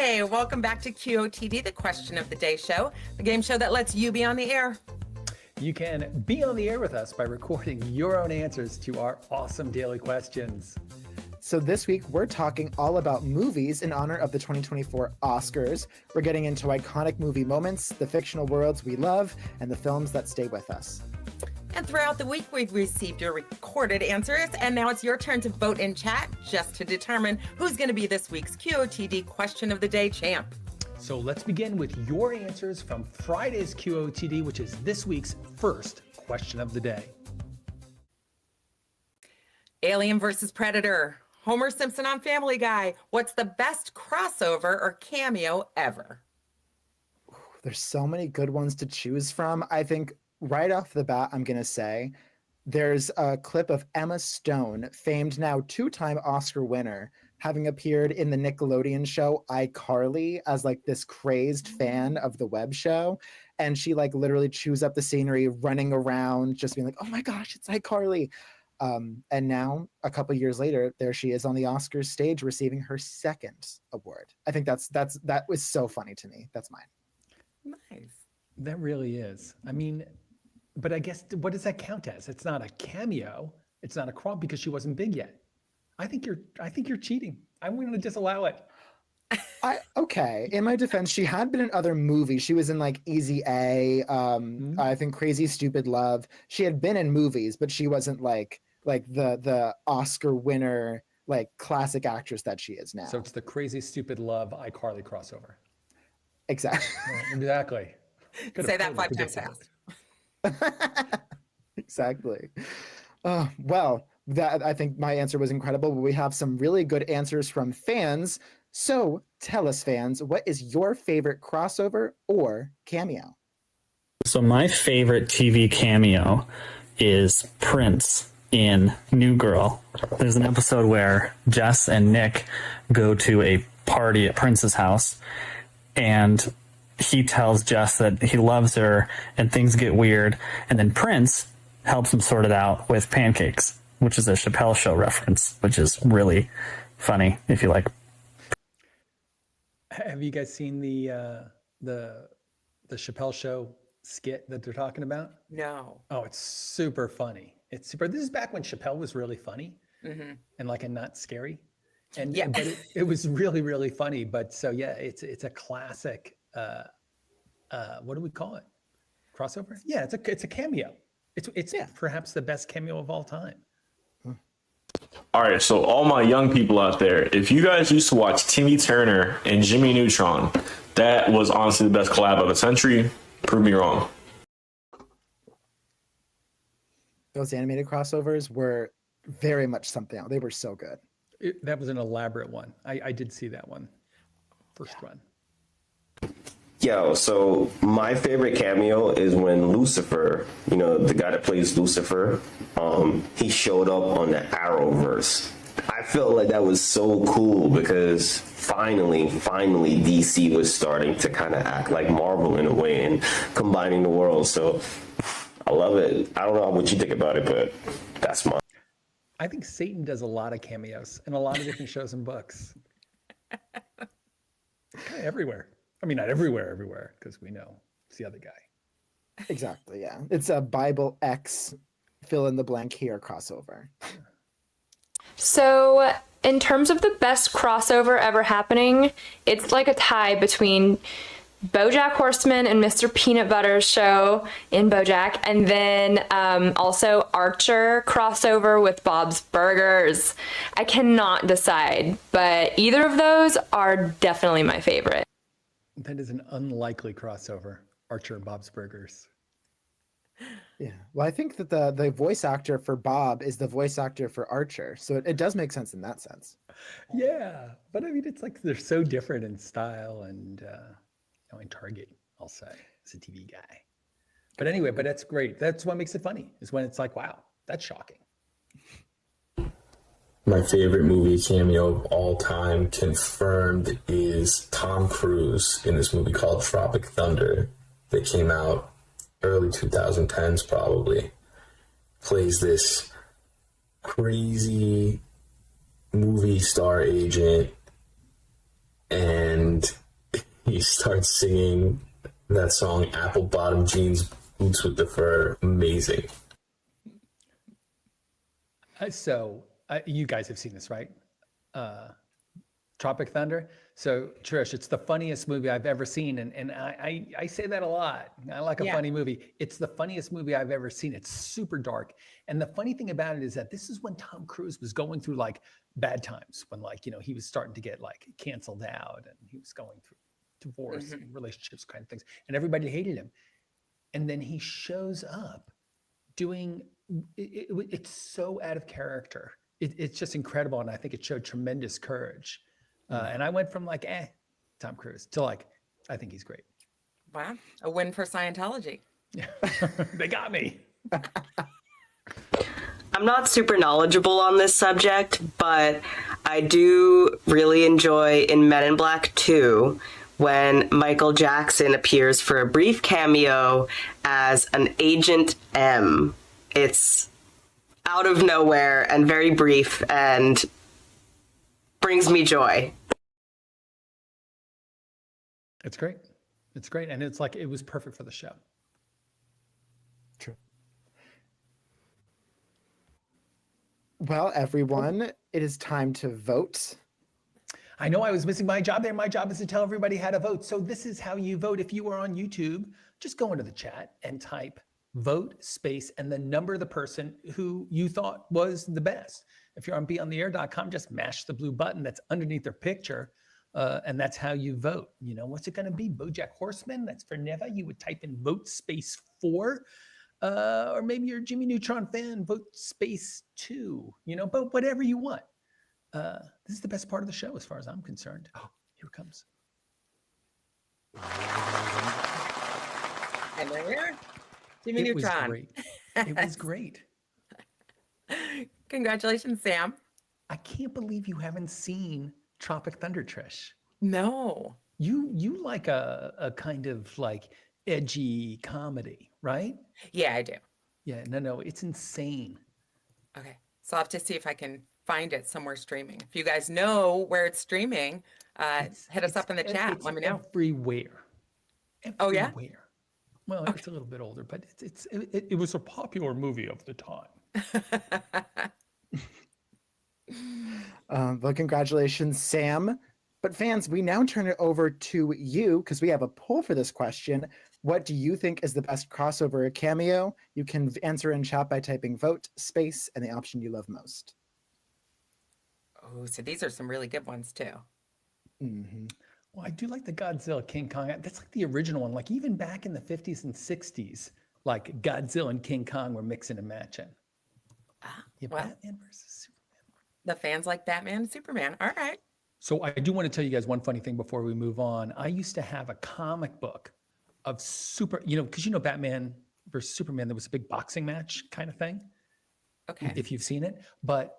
Hey, welcome back to QOTD, the Question of the Day show, the game show that lets you be on the air. You can be on the air with us by recording your own answers to our awesome daily questions. So this week, we're talking all about movies in honor of the 2024 Oscars. We're getting into iconic movie moments, the fictional worlds we love, and the films that stay with us. And throughout the week, we've received your recorded answers, and now it's your turn to vote in chat just to determine who's going to be this week's QOTD Question of the Day champ. So let's begin with your answers from Friday's QOTD, which is this week's first question of the day. Alien versus Predator, Homer Simpson on Family Guy. What's the best crossover or cameo ever? There's so many good ones to choose from. I think right off the bat, I'm going to say there's a clip of Emma Stone, famed now two-time Oscar winner, having appeared in the Nickelodeon show iCarly as like this crazed fan of the web show. And she like literally chews up the scenery, running around, just being like, oh my gosh, it's iCarly. And now a couple years later, there she is on the Oscars stage receiving her second award. I think that was so funny to me. That's mine. Nice. That really is. I mean, but I guess what does that count as? It's not a cameo. It's not a cross because she wasn't big yet. I think you're cheating. I'm going to disallow it. Okay. In my defense, she had been in other movies. She was in like Easy A, I think Crazy Stupid Love. She had been in movies, but she wasn't like the Oscar winner, like classic actress that she is now. So it's the Crazy Stupid Love iCarly crossover. Exactly. Exactly. Say that 5 times fast. Exactly. Well, that I think my answer was incredible, but we have some really good answers from fans. So tell us, fans, what is your favorite crossover or cameo? So my favorite TV cameo is Prince in New Girl. There's an episode where Jess and Nick go to a party at Prince's house, and he tells Jess that he loves her and things get weird, and then Prince helps him sort it out with pancakes, which is a Chappelle Show reference, which is really funny if you like. Have you guys seen the Chappelle Show skit that they're talking about? No. Oh, it's super funny. It's super. This is back when Chappelle was really funny and like a not scary, and yeah, but it was really really funny. But so yeah, it's a classic. What do we call it? Crossover? Yeah, it's a cameo. It's perhaps the best cameo of all time. All right, so all my young people out there, if you guys used to watch Timmy Turner and Jimmy Neutron, that was honestly the best collab of the century. Prove me wrong. Those animated crossovers were very much something else. They were so good. That was an elaborate one. I did see that one. First run. Yo, so my favorite cameo is when Lucifer, the guy that plays Lucifer, he showed up on the Arrowverse. I felt like that was so cool because finally DC was starting to kind of act like Marvel in a way and combining the worlds. So I love it. I don't know what you think about it, but that's mine. I think Satan does a lot of cameos in a lot of different shows and books. Kind of everywhere. I mean, not everywhere, because we know it's the other guy. Exactly, yeah. It's a Bible X fill in the blank here crossover. So in terms of the best crossover ever happening, it's like a tie between BoJack Horseman and Mr. Peanut Butter's show in BoJack, and then also Archer crossover with Bob's Burgers. I cannot decide, but either of those are definitely my favorite. That is an unlikely crossover, Archer and Bob's Burgers. Yeah, well, I think that the voice actor for Bob is the voice actor for Archer, so it does make sense in that sense. Yeah, but I mean, it's like they're so different in style and in target, I'll say, as a TV guy. But anyway, but that's great. That's what makes it funny, is when it's like, wow, that's shocking. My favorite movie cameo of all time, confirmed, is Tom Cruise in this movie called Tropic Thunder that came out early 2010s probably. Plays this crazy movie star agent and he starts singing that song Apple Bottom Jeans Boots with the Fur. Amazing. So you guys have seen this, right? Tropic Thunder. So Trish, it's the funniest movie I've ever seen. And I say that a lot. I like a funny movie. It's the funniest movie I've ever seen. It's super dark. And the funny thing about it is that this is when Tom Cruise was going through like bad times, when like, you know, he was starting to get like canceled out and he was going through divorce and relationships kind of things. And everybody hated him. And then he shows up doing, it's so out of character. It's just incredible. And I think it showed tremendous courage. And I went from like, Tom Cruise to like, I think he's great. Wow. A win for Scientology. Yeah. They got me. I'm not super knowledgeable on this subject, but I do really enjoy in Men in Black 2 when Michael Jackson appears for a brief cameo as an Agent M. It's out of nowhere and very brief and brings me joy. It's great. It's great. And it's like, it was perfect for the show. True. Well, everyone, it is time to vote. I know I was missing my job there. My job is to tell everybody how to vote. So this is how you vote. If you are on YouTube, just go into the chat and type vote space and the number of the person who you thought was the best. If you're on beyondtheair.com, just mash the blue button that's underneath their picture. And that's how you vote. You know, what's it going to be? BoJack Horseman? That's for Neva. You would type in vote space 4. Or maybe you're a Jimmy Neutron fan, vote space 2. You know, but whatever you want. This is the best part of the show as far as I'm concerned. Oh, here it comes. And there, Jimmy It was Neutron. great. It was great. Congratulations, Sam. I can't believe you haven't seen Tropic Thunder, Trish. No. You like a kind of like edgy comedy, right? Yeah, I do. Yeah, no, it's insane. Okay. So I'll have to see if I can find it somewhere streaming. If you guys know where it's streaming, hit us up in the chat. It's Let me know. everywhere. Oh, yeah? Everywhere. Well, it's a little bit older, but it was a popular movie of the time. Well, congratulations, Sam. But fans, we now turn it over to you because we have a poll for this question. What do you think is the best crossover cameo? You can answer in chat by typing vote space and the option you love most. Oh, so these are some really good ones too. Mm-hmm. Well, I do like the Godzilla King Kong. That's like the original one. Like even back in the 50s and 60s, like Godzilla and King Kong were mixing and matching. Yeah, well, Batman versus Superman. The fans like Batman and Superman. All right. So I do want to tell you guys one funny thing before we move on. I used to have a comic book of because Batman versus Superman, there was a big boxing match kind of thing. Okay. If you've seen it. But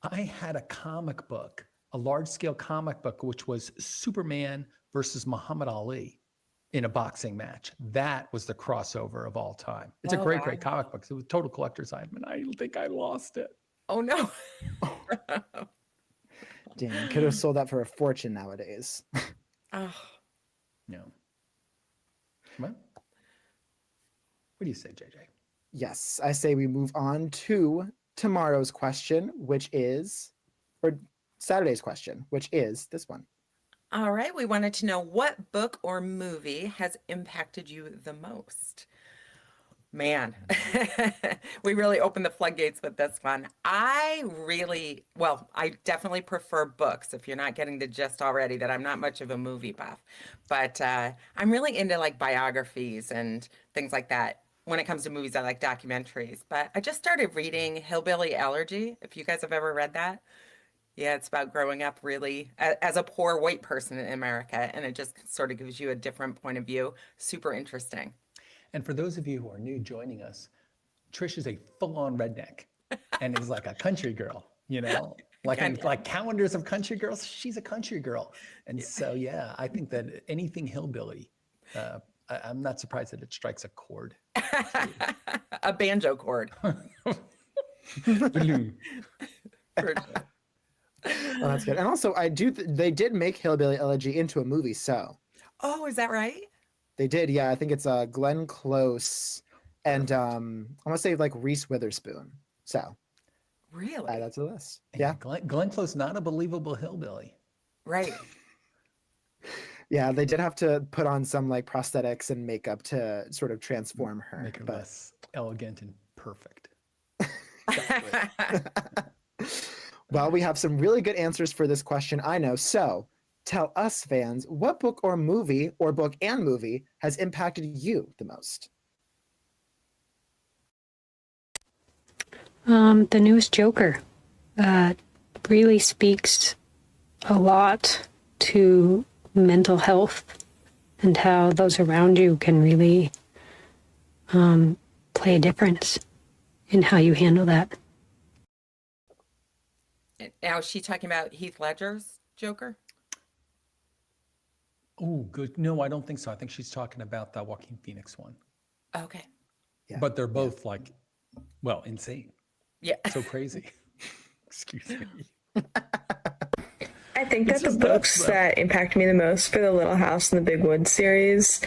I had a comic book, a large scale comic book, which was Superman versus Muhammad Ali in a boxing match. That was the crossover of all time. It's a great comic book. It was a total collector's item, and I think I lost it. Oh, no. Damn, could have sold that for a fortune nowadays. Oh. No. Well, what do you say, JJ? Yes, I say we move on to tomorrow's question, or Saturday's question, which is this one. All right. We wanted to know what book or movie has impacted you the most? Man, we really opened the floodgates with this one. I definitely prefer books. If you're not getting the gist already, that I'm not much of a movie buff, but I'm really into like biographies and things like that. When it comes to movies, I like documentaries, but I just started reading Hillbilly Elegy. If you guys have ever read that. Yeah, it's about growing up really as a poor white person in America, and it just sort of gives you a different point of view. Super interesting. And for those of you who are new joining us, Trish is a full-on redneck and is like a country girl, like calendars of country girls. She's a country girl. And so, yeah, I think that anything hillbilly, I'm not surprised that it strikes a chord. A banjo chord. Oh, that's good. And also, they did make Hillbilly Elegy into a movie, so Oh, is that right? they did. Yeah, I think it's Glenn Close and I want to say like Reese Witherspoon. So Really? add that to the list. Yeah, Yeah, Glenn Close, not a believable hillbilly. Right. yeah, they did have to put on some like prosthetics and makeup to sort of transform her. Make her But less elegant and perfect. well, we have some really good answers for this question, I know. So tell us, fans, what book or movie, or book and movie, has impacted you the most? The newest Joker really speaks a lot to mental health and how those around you can really play a difference in how you handle that. Now, is she talking about Heath Ledger's Joker? Oh, good. No, I don't think so. I think she's talking about the Joaquin Phoenix one. Okay. Yeah. But they're both like, well, insane. Yeah. So crazy. Excuse me. I think that It's the just books nuts, though. that impact me the most for the Little House in the Big Woods series,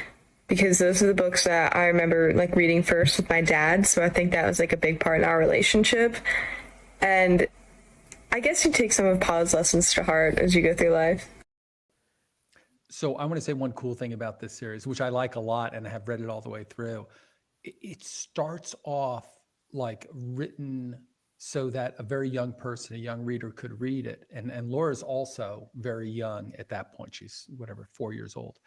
because those are the books that I remember like reading first with my dad. So I think that was like a big part in our relationship. And I guess you take some of Pa's lessons to heart as you go through life. So I want to say one cool thing about this series, which I like a lot and I have read it all the way through. It starts off like written so that a very young person, a young reader could read it. And Laura's also very young at that point. She's whatever, 4 years old.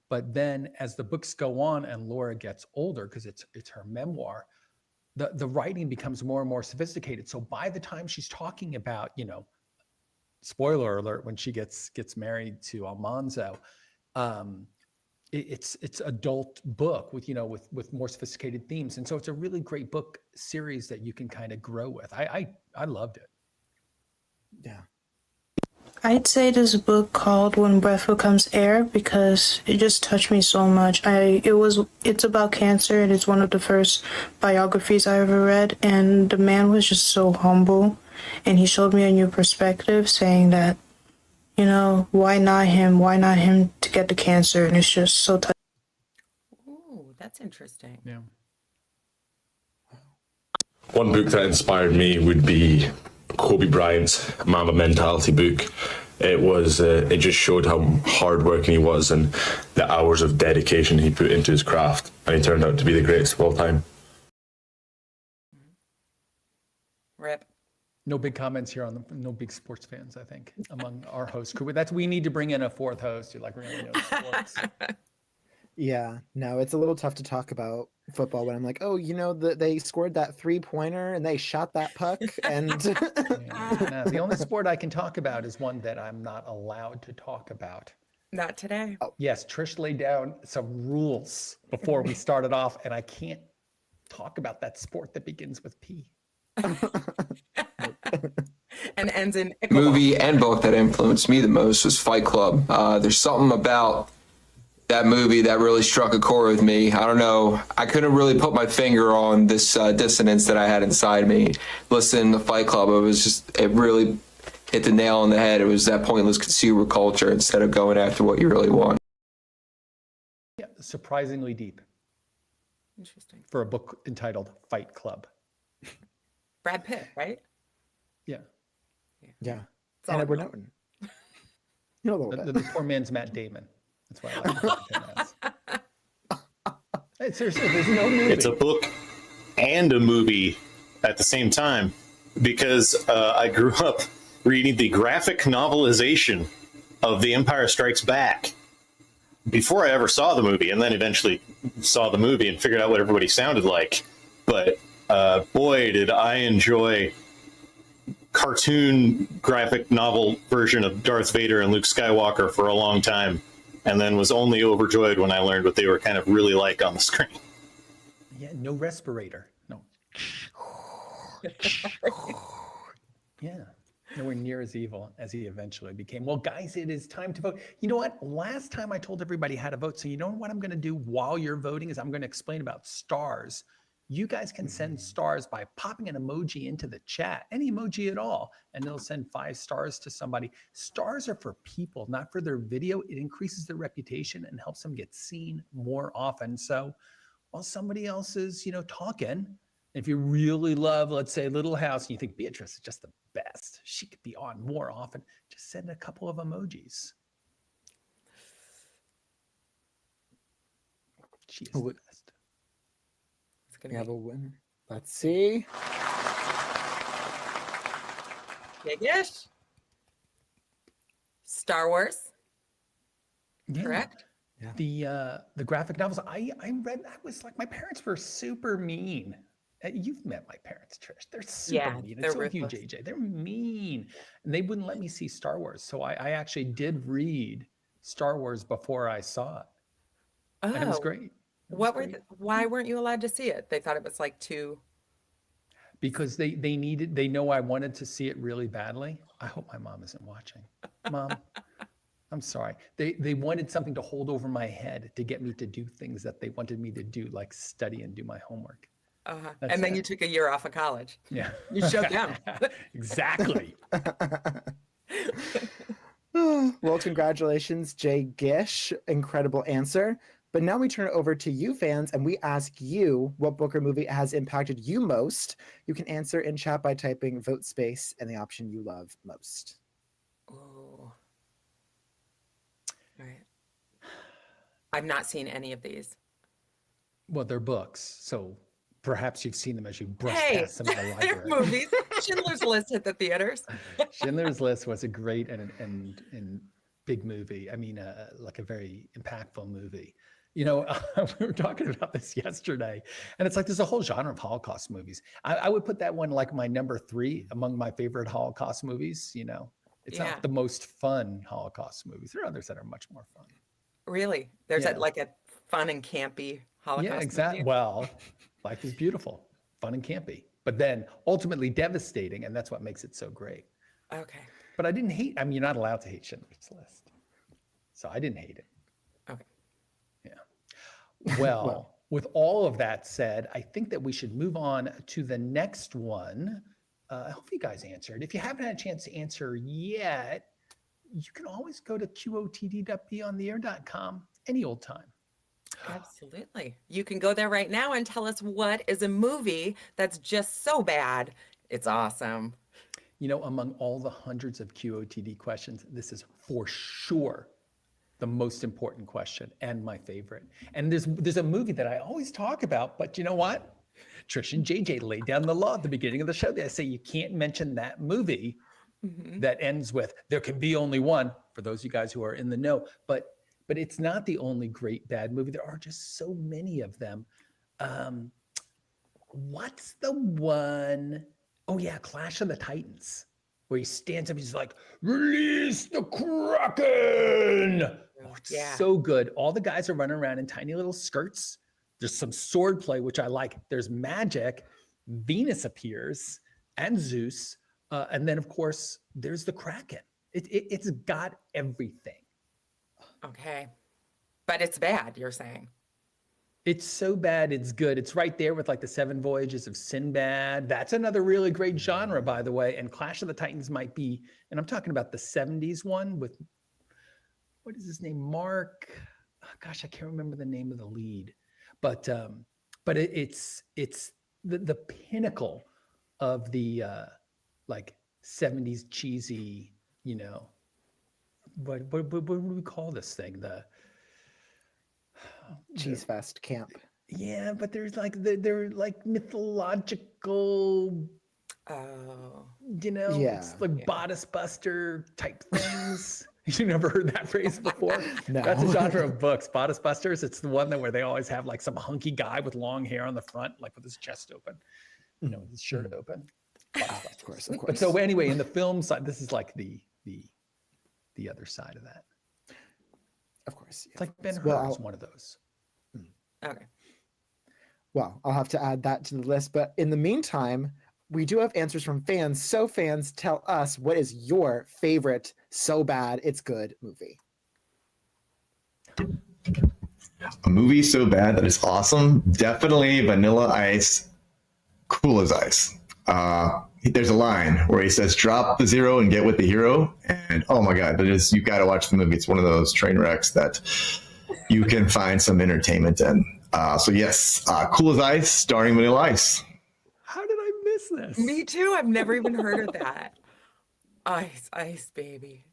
But then as the books go on and Laura gets older, because it's her memoir, the writing becomes more and more sophisticated. So by the time she's talking about, you know, spoiler alert, when she gets married to Almanzo, it's adult book with, you know, with more sophisticated themes. And so it's a really great book series that you can kind of grow with. I loved it. Yeah. I'd say there's a book called When Breath Becomes Air because it just touched me so much. It's about cancer and it's one of the first biographies I ever read, and the man was just so humble and he showed me a new perspective, saying that, you know, why not him? Why not him to get the cancer? And it's just so touching. Ooh, that's interesting. Yeah. One book that inspired me would be Kobe Bryant's Mamba Mentality book. It just showed how hardworking he was and the hours of dedication he put into his craft, and he turned out to be the greatest of all time. Rip. No big comments here no big sports fans, I think, among our host crew. We need to bring in a fourth host who like really knows sports. Yeah, no, it's a little tough to talk about football when I'm like, oh, you know, they scored that 3-pointer and they shot that puck. And Yeah. No, the only sport I can talk about is one that I'm not allowed to talk about. Not today. Yes, Trish laid down some rules before we started off, and I can't talk about that sport that begins with P. And ends in Movie and book that influenced me the most was Fight Club. There's something about that movie that really struck a chord with me. I don't know. I couldn't really put my finger on this dissonance that I had inside me. Listening to Fight Club, it really hit the nail on the head. It was that pointless consumer culture instead of going after what you really want. Yeah, surprisingly deep Interesting. for a book entitled Fight Club. Brad Pitt, right? Yeah. yeah, all and I Edward know. Norton. You know, a little The bit. poor man's Matt Damon. That's why I like to think of him as. Hey, seriously, there's no movie. It's a book and a movie at the same time because I grew up reading the graphic novelization of The Empire Strikes Back before I ever saw the movie, and then eventually saw the movie and figured out what everybody sounded like. But boy, did I enjoy cartoon graphic novel version of Darth Vader and Luke Skywalker for a long time, and then was only overjoyed when I learned what they were kind of really like on the screen. Yeah, no respirator. No. Yeah, nowhere near as evil as he eventually became. Well, guys, it is time to vote. You know what? Last time I told everybody how to vote. So you know what I'm going to do while you're voting is I'm going to explain about stars You guys can send stars by popping an emoji into the chat, any emoji at all, and it'll send 5 stars to somebody. Stars are for people, not for their video. It increases their reputation and helps them get seen more often. So while somebody else is, talking, if you really love, let's say, Little House, and you think Beatrice is just the best, she could be on more often, just send a couple of emojis. She is the best. We have a winner. Let's see. Big-ish. Star Wars. Yeah. Correct? The graphic novels I read, I was like, my parents were super mean. You've met my parents, Trish. They're super mean. They're So have you, ruthless. JJ. They're mean. And they wouldn't let me see Star Wars. So I actually did read Star Wars before I saw it. Oh, And it was great. Why weren't you allowed to see it? They thought it was like too. Because they know I wanted to see it really badly. I hope my mom isn't watching. Mom, I'm sorry. They wanted something to hold over my head to get me to do things that they wanted me to do, like study and do my homework. And then you took a year off of college. Yeah. You showed them. Exactly. Well, congratulations, Jay Gish. Incredible answer. But now we turn it over to you fans and we ask you what book or movie has impacted you most. You can answer in chat by typing vote space and the option you love most. Oh. All right. I've not seen any of these. Well, they're books, so perhaps you've seen them as you brush Hey, past them in the they're library. movies. Schindler's List at the theaters. Schindler's List was a great and big movie. I mean, like a very impactful movie. We were talking about this yesterday, and it's like there's a whole genre of Holocaust movies. I would put that one like my number 3 among my favorite Holocaust movies. It's not the most fun Holocaust movies. There are others that are much more fun. Really? There's like a fun and campy Holocaust Yeah, exactly. movie? Well, life is beautiful, fun and campy, but then ultimately devastating, and that's what makes it so great. Okay. But I didn't hate. I mean, you're not allowed to hate Schindler's List, so I didn't hate it. Okay. Yeah. Well, with all of that said, I think that we should move on to the next one. I hope you guys answered. If you haven't had a chance to answer yet, you can always go to QOTD.beyondtheair.com any old time. Absolutely. You can go there right now and tell us what is a movie that's just so bad, it's awesome. Among all the hundreds of QOTD questions, this is for sure the most important question and my favorite. And there's a movie that I always talk about, but you know what? Trish and JJ laid down the law at the beginning of the show. They say you can't mention that movie that ends with "there can be only one." For those of you guys who are in the know, but it's not the only great bad movie. There are just so many of them. What's the one? Oh yeah, Clash of the Titans, where he stands up, he's like, "Release the Kraken!" Oh, it's so good. All the guys are running around in tiny little skirts. There's some sword play, which I like. There's magic. Venus appears and Zeus. And then, of course, there's the Kraken. It's got everything. Okay. But it's bad, you're saying. It's so bad, it's good. It's right there with like the 7 Voyages of Sinbad. That's another really great genre, by the way. And Clash of the Titans might be, and I'm talking about the 70s one with, what is his name? Mark, oh gosh, I can't remember the name of the lead. But it's the pinnacle of the like 70s cheesy, what do we call this thing? Cheese Fest camp. Yeah, but there's they're like mythological, it's like bodice buster type things. You never heard that phrase before? No. That's a genre of books, bodice busters. It's the one where they always have like some hunky guy with long hair on the front, like with his chest open, with his shirt open. Of course. But so anyway, in the film side, this is like the other side of that. Of course. It's like Ben-Hur is one of those. Okay. Well, I'll have to add that to the list. But in the meantime, we do have answers from fans. So fans, tell us, what is your favorite so bad it's good movie? A movie so bad that it's awesome. Definitely Vanilla Ice, Cool as Ice. There's a line where he says, "Drop the zero and get with the hero," and oh my god, you've got to watch the movie. It's one of those train wrecks that you can find some entertainment in. So yes, Cool as Ice, starring Vanilla Ice. How did I miss this? Me too. I've never even heard of that. Ice, ice, baby.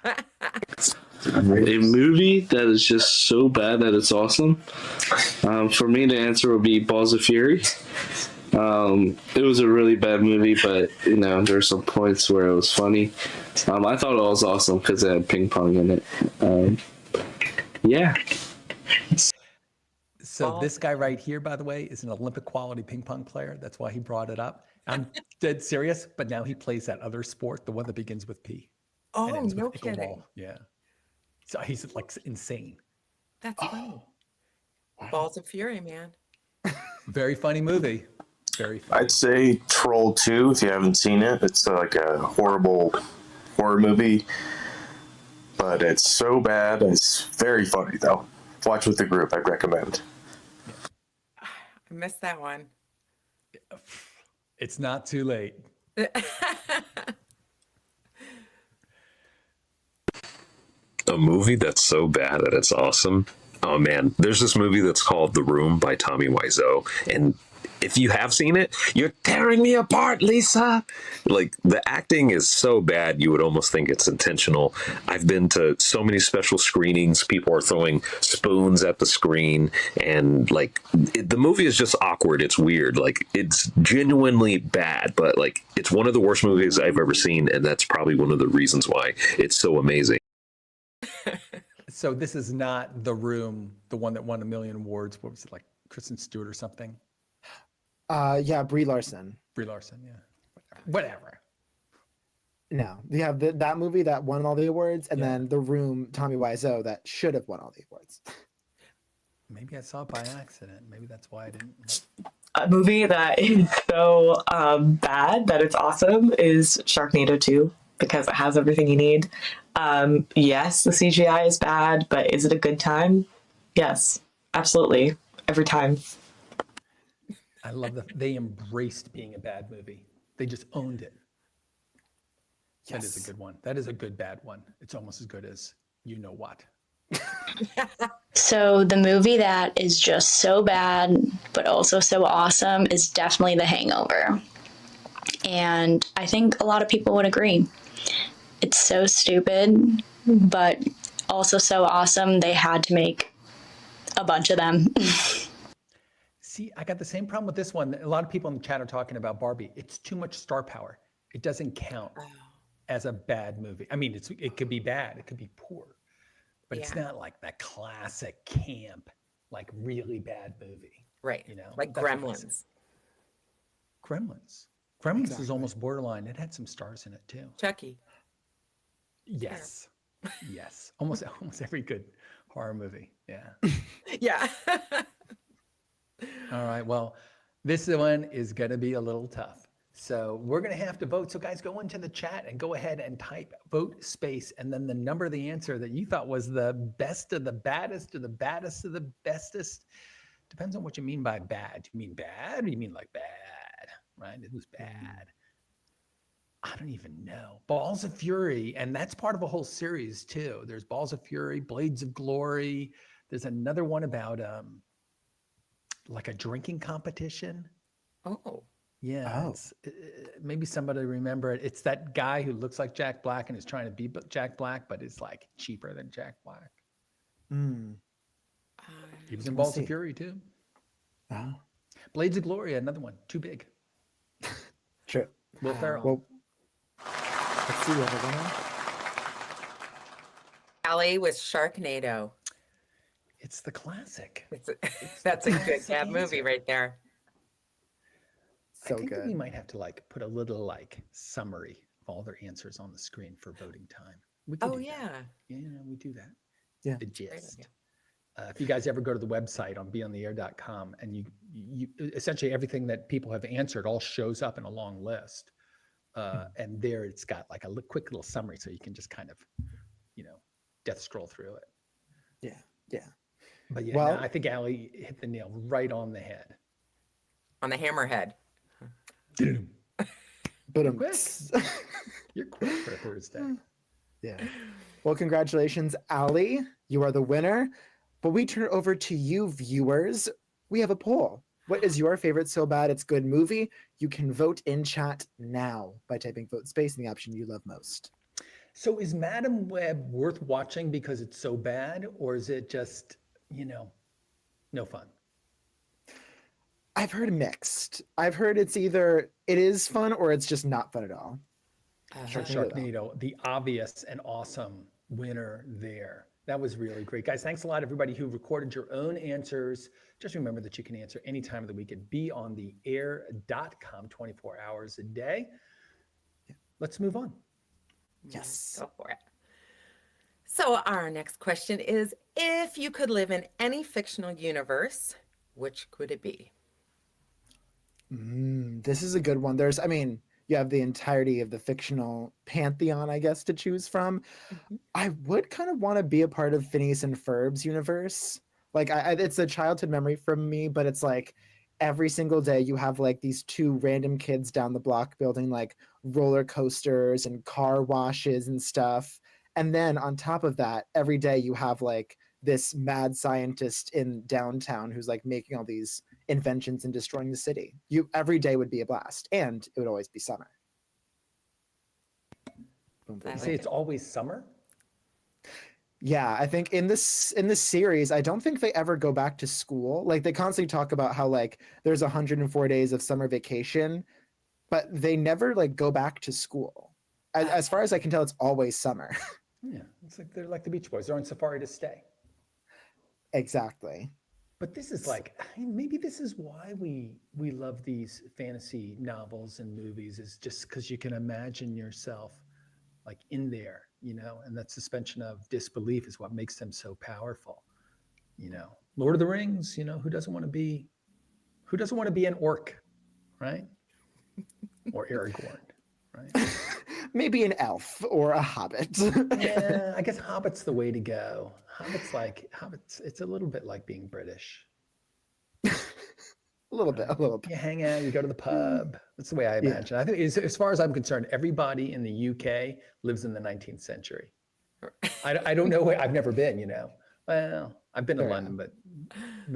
A movie that is just so bad that it's awesome. For me, the answer would be Balls of Fury. It was a really bad movie, but there's some points where it was funny. I thought it was awesome because it had ping pong in it. Yeah. So this guy right here, by the way, is an Olympic quality ping pong player. That's why he brought it up. I'm dead serious, but now he plays that other sport, the one that begins with P. Oh, no kidding. Yeah. So he's like insane. That's funny. Balls of Fury, man. Very funny movie. Very funny. I'd say Troll 2, if you haven't seen it. It's like a horrible horror movie, but it's so bad. It's very funny, though. Watch with the group, I'd recommend. I missed that one. It's not too late. A movie that's so bad that it's awesome. Oh man, there's this movie that's called The Room by Tommy Wiseau, and if you have seen it, you're tearing me apart, Lisa. Like, the acting is so bad, you would almost think it's intentional. I've been to so many special screenings. People are throwing spoons at the screen, and the movie is just awkward. It's weird. Like, it's genuinely bad, but it's one of the worst movies I've ever seen, and that's probably one of the reasons why it's so amazing. So this is not The Room, the one that won 1 million awards. What was it, like Kristen Stewart or something? Yeah, Brie Larson. Brie Larson, yeah. Whatever. No, you have that movie that won all the awards, and then The Room, Tommy Wiseau, that should have won all the awards. Maybe I saw it by accident. Maybe that's why I didn't. A movie that is so bad that it's awesome is Sharknado 2, because it has everything you need. Yes, the CGI is bad, but is it a good time? Yes, absolutely. Every time. I love that they embraced being a bad movie. They just owned it. Yes. That is a good one. That is a good bad one. It's almost as good as You Know What. So the movie that is just so bad, but also so awesome is definitely The Hangover. And I think a lot of people would agree. It's so stupid, but also so awesome. They had to make a bunch of them. See, I got the same problem with this one. A lot of people in the chat are talking about Barbie. It's too much star power. It doesn't count as a bad movie. I mean, it could be bad. It could be poor. But it's not like that classic camp, like really bad movie. Right. Like Gremlins. Gremlins. Gremlins is almost borderline. It had some stars in it too. Chucky. Yes. Yes. Almost every good horror movie. Yeah. Yeah. All right. Well, this one is going to be a little tough. So we're going to have to vote. So guys, go into the chat and go ahead and type vote space and then the number of the answer that you thought was the best of the baddest or the baddest of the bestest. Depends on what you mean by bad. Do you mean bad or you mean like bad? Right? It was bad. I don't even know. Balls of Fury. And that's part of a whole series too. There's Balls of Fury, Blades of Glory. There's another one about like a drinking competition. Oh. Yeah. Maybe somebody remember it. It's that guy who looks like Jack Black and is trying to be Jack Black, but is like cheaper than Jack Black. He was in Balls of Fury too. Blades of Glory, another one. Too big. True. Will Ferrell. Well, let's see the other one. Allie with Sharknado. It's the classic. That's a good bad movie right there. I think that we might have to like put a little like summary of all their answers on the screen for voting time. We can do that. Yeah, we do that. Yeah. The gist. If you guys ever go to the website on beontheair.com and you essentially everything that people have answered all shows up in a long list. And there it's got like a quick little summary so you can just kind of, death scroll through it. Yeah. But yeah, Well- no, I think Allie hit the nail right on the head. On the hammerhead. But You're quick for a Thursday. Yeah. Well, congratulations, Allie. You are the winner. But we turn it over to you, viewers. We have a poll. What is your favorite So Bad It's Good movie? You can vote in chat now by typing vote space in the option you love most. So is Madam Web worth watching because it's so bad, or is it just, no fun? I've heard mixed. I've heard it's either it is fun or it's just not fun at all. Sharknado, the obvious and awesome winner there. That was really great. Guys, thanks a lot, everybody who recorded your own answers. Just remember that you can answer any time of the week at beontheair.com 24 hours a day. Let's move on. Yes. Go for it. So our next question is, if you could live in any fictional universe, which could it be? This is a good one. You have the entirety of the fictional pantheon, I guess, to choose from. I would kind of want to be a part of Phineas and Ferb's universe. Like, it's a childhood memory from me, but it's like every single day you have like these two random kids down the block building like roller coasters and car washes and stuff. And then on top of that, every day you have like this mad scientist in downtown who's like making all these inventions and destroying the city. Every day would be a blast, and it would always be summer. You say it's always summer? Yeah, I think in this series, I don't think they ever go back to school. Like they constantly talk about how like there's 104 days of summer vacation, but they never like go back to school. As far as I can tell, it's always summer. Yeah, it's like they're like the Beach Boys. They're on safari to stay. Exactly. But this is like, maybe this is why we love these fantasy novels and movies, is just because you can imagine yourself like in there, and that suspension of disbelief is what makes them so powerful. Lord of the Rings, who doesn't want to be an orc, right? Or Aragorn, right? Maybe an elf or a hobbit. Yeah, I guess Hobbit's the way to go. Hobbits, it's a little bit like being British. A little bit. You hang out, you go to the pub. That's the way I imagine. I think, as far as I'm concerned, everybody in the UK lives in the 19th century. I don't know where, I've never been, Well, I've been to London, but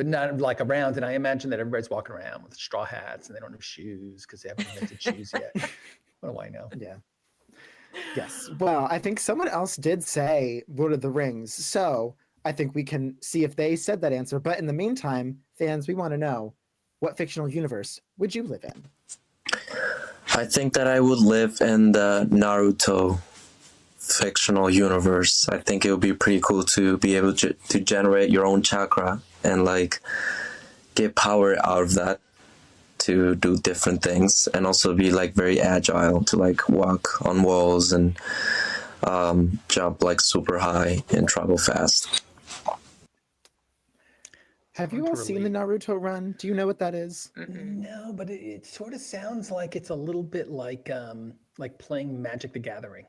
not like around. And I imagine that everybody's walking around with straw hats and they don't have shoes because they haven't invented shoes yet. What do I know? Yeah. Yes. Well, I think someone else did say Lord of the Rings. So I think we can see if they said that answer. But in the meantime, fans, we want to know, what fictional universe would you live in? I think that I would live in the Naruto fictional universe. I think it would be pretty cool to be able to generate your own chakra and like get power out of that to do different things, and also be like very agile to like walk on walls and jump like super high and travel fast. Have you all seen the Naruto run? Do you know what that is? No, but it sort of sounds like it's a little bit like playing Magic the Gathering.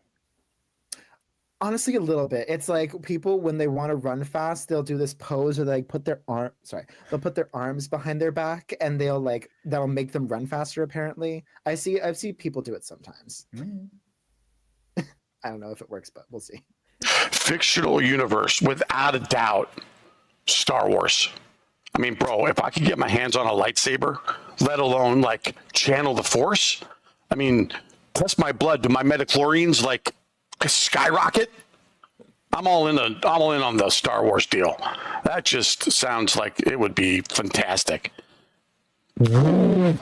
Honestly, a little bit. It's like people, when they want to run fast, they'll do this pose where they put their they'll put their arms behind their back, and that'll make them run faster. Apparently, I've seen people do it sometimes. I don't know if it works, but we'll see. Fictional universe, without a doubt, Star Wars. I mean, bro, if I could get my hands on a lightsaber, let alone like channel the Force, I mean, test my blood. Do my metachlorines like skyrocket? I'm all in on the Star Wars deal. That just sounds like it would be fantastic. Use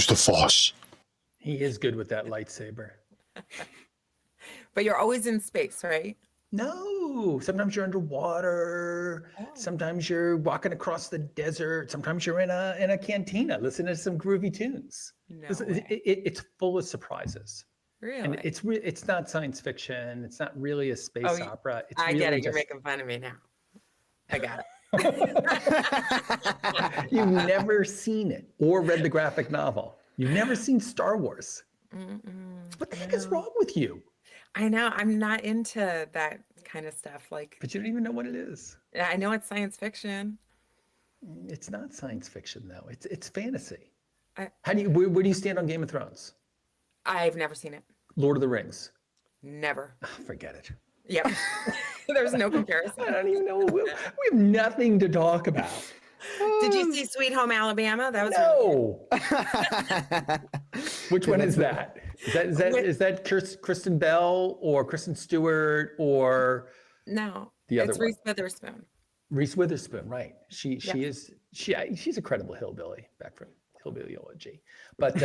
the Force. He is good with that lightsaber. But you're always in space, right? No, sometimes you're underwater. Sometimes you're walking across the desert. Sometimes you're in a cantina listening to some groovy tunes. It's full of surprises. Really? And it's not science fiction. It's not really a space opera. It's I really get it. You're just- making fun of me now. I got it. You've never seen it or read the graphic novel. You've never seen Star Wars. What the heck is wrong with you? I know. I'm not into that kind of stuff. Like, But you don't even know what it is. I know it's science fiction. It's not science fiction though. It's fantasy. I- Where do you stand on Game of Thrones? I've never seen it. Lord of the Rings? Never. Forget it. Yep. There's no comparison. I don't even know. We have nothing to talk about. Did you see Sweet Home Alabama? That was No. Which one is that? Is that Kristen Bell or Kristen Stewart or No. the other It's one? Reese Witherspoon. Reese Witherspoon, right? She's Yeah. she's a credible hillbilly back from Hillbillyology, but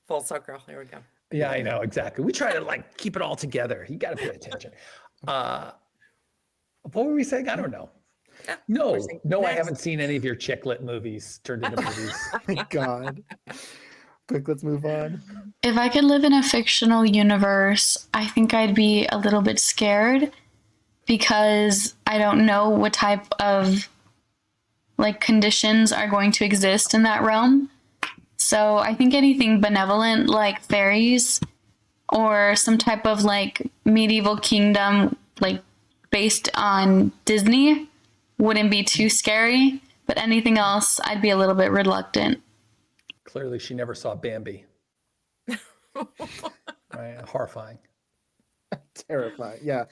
Full circle. Here we go. yeah, I know exactly. We try to like keep it all together. You got to pay attention. What were we saying? I don't know. No, I haven't seen any of your chicklet movies turned into movies. Oh my God. Quick, let's move on. If I could live in a fictional universe, I think I'd be a little bit scared because I don't know what type of like conditions are going to exist in that realm. So I think anything benevolent like fairies or some type of like medieval kingdom like based on Disney wouldn't be too scary, but anything else I'd be a little bit reluctant. Clearly, she never saw Bambi. Right? Horrifying. Terrifying. Yeah.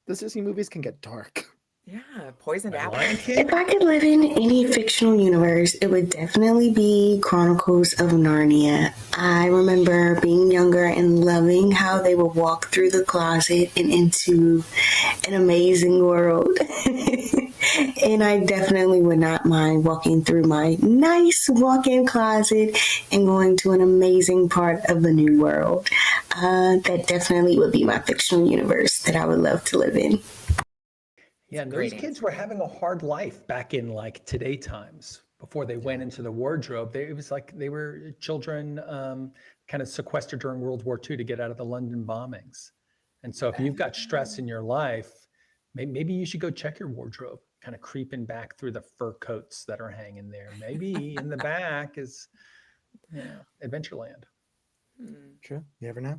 Those Disney movies can get dark. Yeah, poisoned apple. If I could live in any fictional universe, it would definitely be Chronicles of Narnia. I remember being younger and loving how they would walk through the closet and into an amazing world. And I definitely would not mind walking through my nice walk-in closet and going to an amazing part of the new world. That definitely would be my fictional universe that I would love to live in. Yeah, and those kids were having a hard life back in like today times before they went into the wardrobe. It was like they were children kind of sequestered during World War II to get out of the London bombings. And so if you've got stress in your life, maybe you should go check your wardrobe, kind of creeping back through the fur coats that are hanging there. Maybe in the back is Adventureland. True. You never know.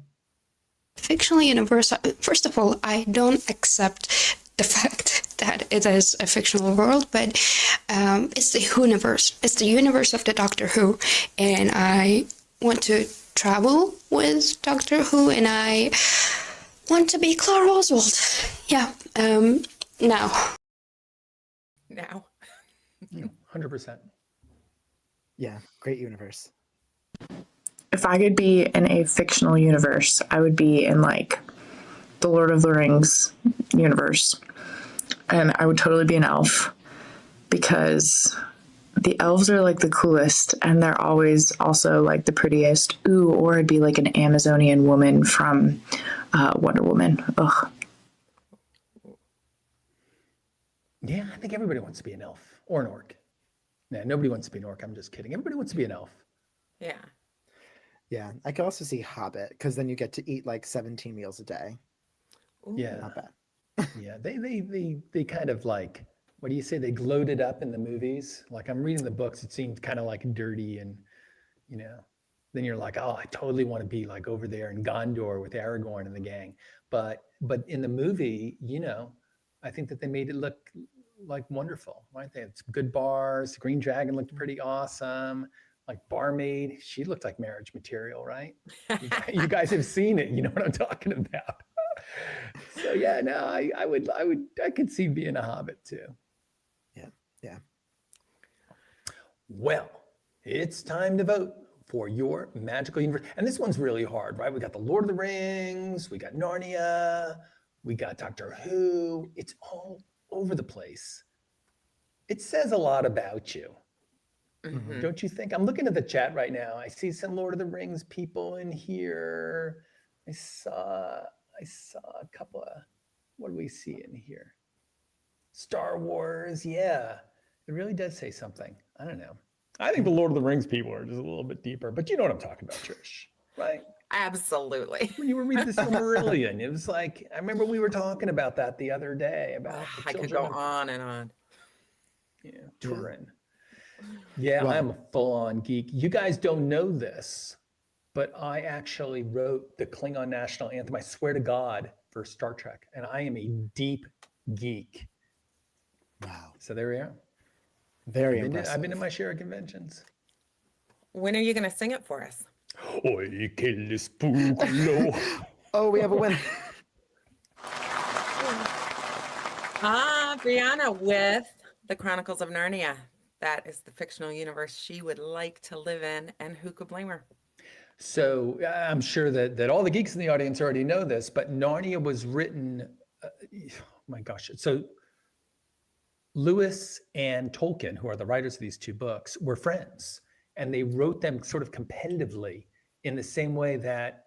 Fictional universe, first of all, I don't accept the fact that it is a fictional world, but it's the universe. It's the universe of the Doctor Who, and I want to travel with Doctor Who, and I want to be Clara Oswald. Yeah, now. Now. 100%. Yeah, great universe. If I could be in a fictional universe, I would be in like the Lord of the Rings universe. And I would totally be an elf because the elves are like the coolest and they're always also like the prettiest. Ooh, or I'd be like an Amazonian woman from Wonder Woman. Ugh. Yeah, I think everybody wants to be an elf or an orc. Yeah, nobody wants to be an orc. I'm just kidding. Everybody wants to be an elf. Yeah. Yeah, I could also see Hobbit because then you get to eat like 17 meals a day. Yeah. Not bad. Yeah, they kind of like, what do you say? They glowed it up in the movies. Like I'm reading the books, it seemed kind of like dirty and, then you're like, oh, I totally want to be like over there in Gondor with Aragorn and the gang. But in the movie, I think that they made it look like wonderful, right? They had some good bars. The Green Dragon looked pretty awesome. Like barmaid, she looked like marriage material, right? You guys have seen it. You know what I'm talking about. So yeah, no, I could see being a hobbit too. Yeah. Well, it's time to vote for your magical universe. And this one's really hard, right? We got the Lord of the Rings, we got Narnia, we got Doctor Who. It's all over the place. It says a lot about you. Mm-hmm. Don't you think? I'm looking at the chat right now. I see some Lord of the Rings people in here. I saw a couple of, what do we see in here? Star Wars, yeah. It really does say something. I don't know. I think the Lord of the Rings people are just a little bit deeper, but you know what I'm talking about, Trish, right? Absolutely. When you were reading the Silmarillion, it was like, I remember we were talking about that the other day, about the I could children go of- on and on. Yeah, Turin. Yeah, Well- I'm a full-on geek. You guys don't know this, but I actually wrote the Klingon national anthem. I swear to God, for Star Trek, and I am a deep geek. Wow. So there we are. Very I've impressive. been to my share of conventions. When are you going to sing it for us? Oi, che spugolo. Oh, we have a winner. Brianna with The Chronicles of Narnia. That is the fictional universe she would like to live in, and who could blame her? So I'm sure that all the geeks in the audience already know this, but Narnia was written, oh my gosh. So Lewis and Tolkien, who are the writers of these two books, were friends, and they wrote them sort of competitively in the same way that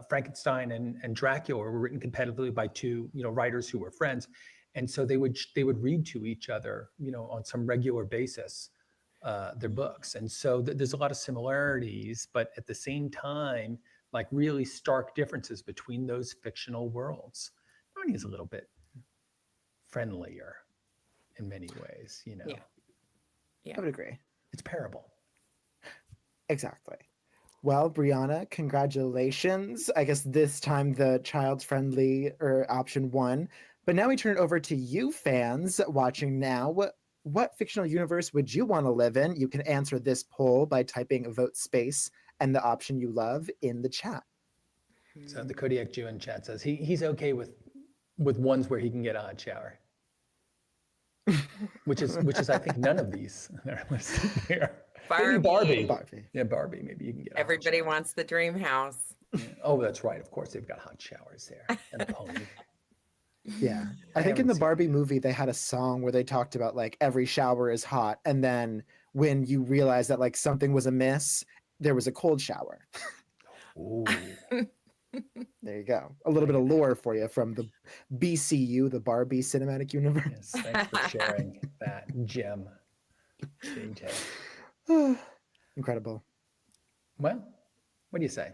Frankenstein and Dracula were written competitively by two, writers who were friends. And so they would read to each other, on some regular basis, their books. And so there's a lot of similarities, but at the same time, like really stark differences between those fictional worlds. Narnia is a little bit friendlier in many ways, Yeah. I would agree. It's parable. Exactly. Well, Brianna, congratulations. I guess this time the child-friendly option won. But now we turn it over to you fans watching now. What fictional universe would you want to live in? You can answer this poll by typing vote space and the option you love in the chat. So the Kodiak Jew in chat says he's okay with ones where he can get a hot shower. which is I think none of these that are listed here. Maybe Barbie. Yeah, Barbie. Maybe you can get. Everybody wants the dream house. Yeah. Oh, that's right. Of course, they've got hot showers there and a pony. Yeah. I think in the Barbie movie, they had a song where they talked about like every shower is hot. And then when you realize that like something was amiss, there was a cold shower. Ooh. There you go. A little bit of lore for you from the BCU, the Barbie Cinematic Universe. Yes, thanks for sharing that gem, JJ. Incredible. Well, what do you say?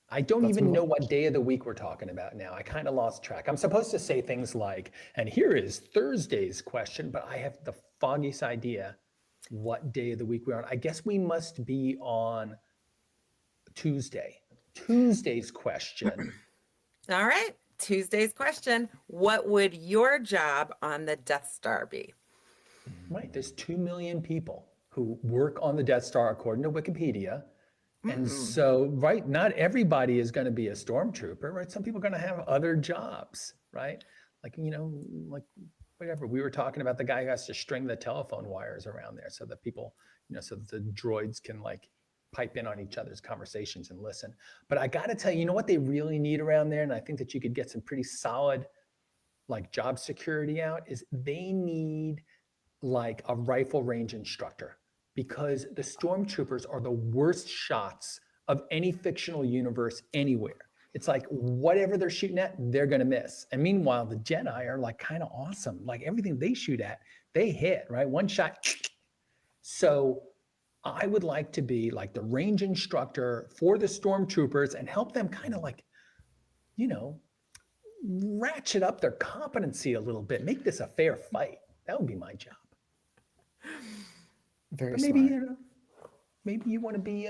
I don't even know what day of the week we're talking about now. I kind of lost track. I'm supposed to say things like, and here is Thursday's question, but I have the foggiest idea what day of the week we're on. I guess we must be on Tuesday. Tuesday's question. All right. Tuesday's question. What would your job on the Death Star be? Right. There's 2 million people who work on the Death Star, according to Wikipedia. And so, right, not everybody is going to be a stormtrooper, right? Some people are going to have other jobs, right? Like, like whatever. We were talking about the guy who has to string the telephone wires around there so that people, so that the droids can like pipe in on each other's conversations and listen. But I got to tell you, what they really need around there, and I think that you could get some pretty solid like job security out, is they need like a rifle range instructor, because the stormtroopers are the worst shots of any fictional universe anywhere. It's like whatever they're shooting at, they're going to miss. And meanwhile, the Jedi are like kind of awesome. Like everything they shoot at, they hit, right? One shot. So I would like to be like the range instructor for the stormtroopers and help them kind of like, ratchet up their competency a little bit, make this a fair fight. That would be my job. Very but maybe smart. Maybe you want to be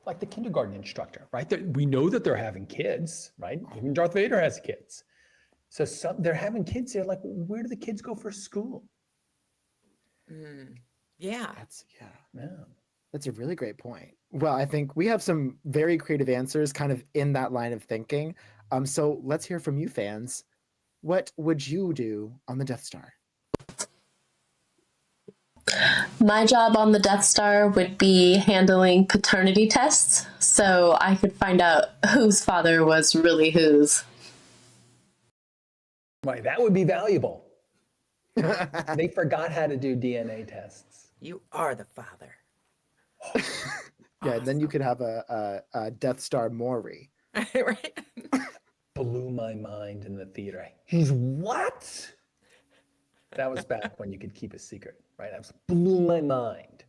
like the kindergarten instructor, right? We know that they're having kids, right? Even Darth Vader has kids. So they're having kids. They're like, where do the kids go for school? Yeah. That's a really great point. Well, I think we have some very creative answers kind of in that line of thinking. So let's hear from you fans. What would you do on the Death Star? My job on the Death Star would be handling paternity tests, so I could find out whose father was really whose. Right, that would be valuable. They forgot how to do DNA tests. You are the father. Yeah, then you could have a Death Star Maury. Right? Blew my mind in the theater. He's what? That was back when you could keep a secret, right? That was blew my mind.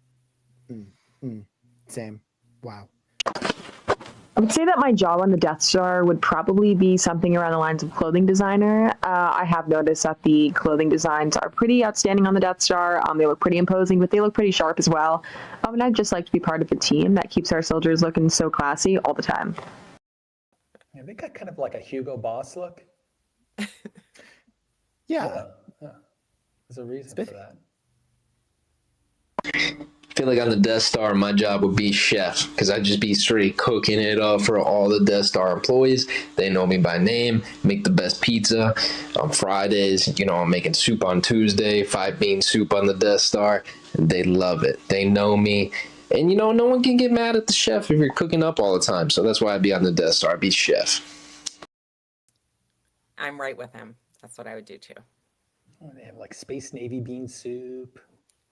Same. Wow. I would say that my job on the Death Star would probably be something around the lines of clothing designer. I have noticed that the clothing designs are pretty outstanding on the Death Star. They look pretty imposing, but they look pretty sharp as well. And I'd just like to be part of a team that keeps our soldiers looking so classy all the time. Yeah, they got kind of like a Hugo Boss look. Yeah. There's a reason for that. I feel like on the Death Star, my job would be chef, because I'd just be straight cooking it up for all the Death Star employees. They know me by name, make the best pizza. On Fridays, I'm making soup on Tuesday, 5-bean soup on the Death Star, and they love it. They know me. And, no one can get mad at the chef if you're cooking up all the time. So that's why I'd be on the Death Star. I'd be chef. I'm right with him. That's what I would do too. Oh, they have like Space Navy bean soup.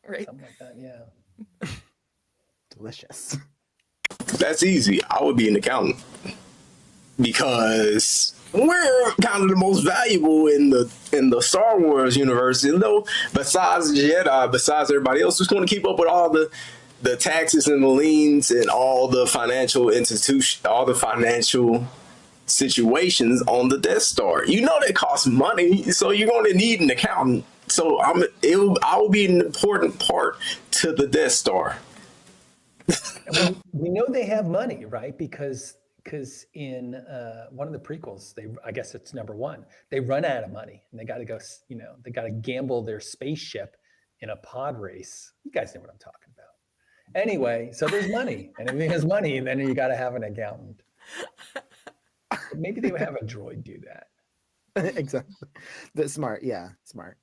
Right. Something like that, yeah. Delicious. That's easy. I would be an accountant because we're kind of the most valuable in the Star Wars universe. Besides Jedi, besides everybody else, who's going to keep up with all the taxes and the liens and all the financial institutions, all the financial situations on the Death Star. They cost money, so you're going to need an accountant. So I will be an important part to the Death Star. we know they have money, right? Because in one of the prequels, I guess it's number 1, they run out of money and they got to go, they got to gamble their spaceship in a pod race. You guys know what I'm talking about. Anyway, so there's money, and everything has money, and then you got to have an accountant. Maybe they would have a droid do that. Exactly. That's smart. Yeah, smart.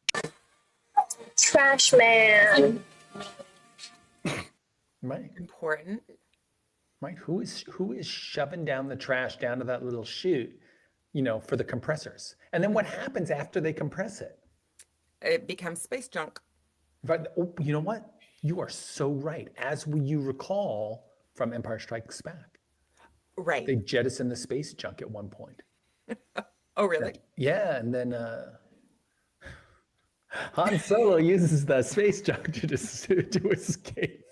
Trash man. Right. Important. Right. Who is shoving down the trash down to that little chute, for the compressors? And then what happens after they compress it? It becomes space junk. Right. Oh, you know what? You are so right. As you recall from Empire Strikes Back. Right. They jettison the space junk at one point. Oh, really? Yeah, and then Han Solo uses the space junk to escape.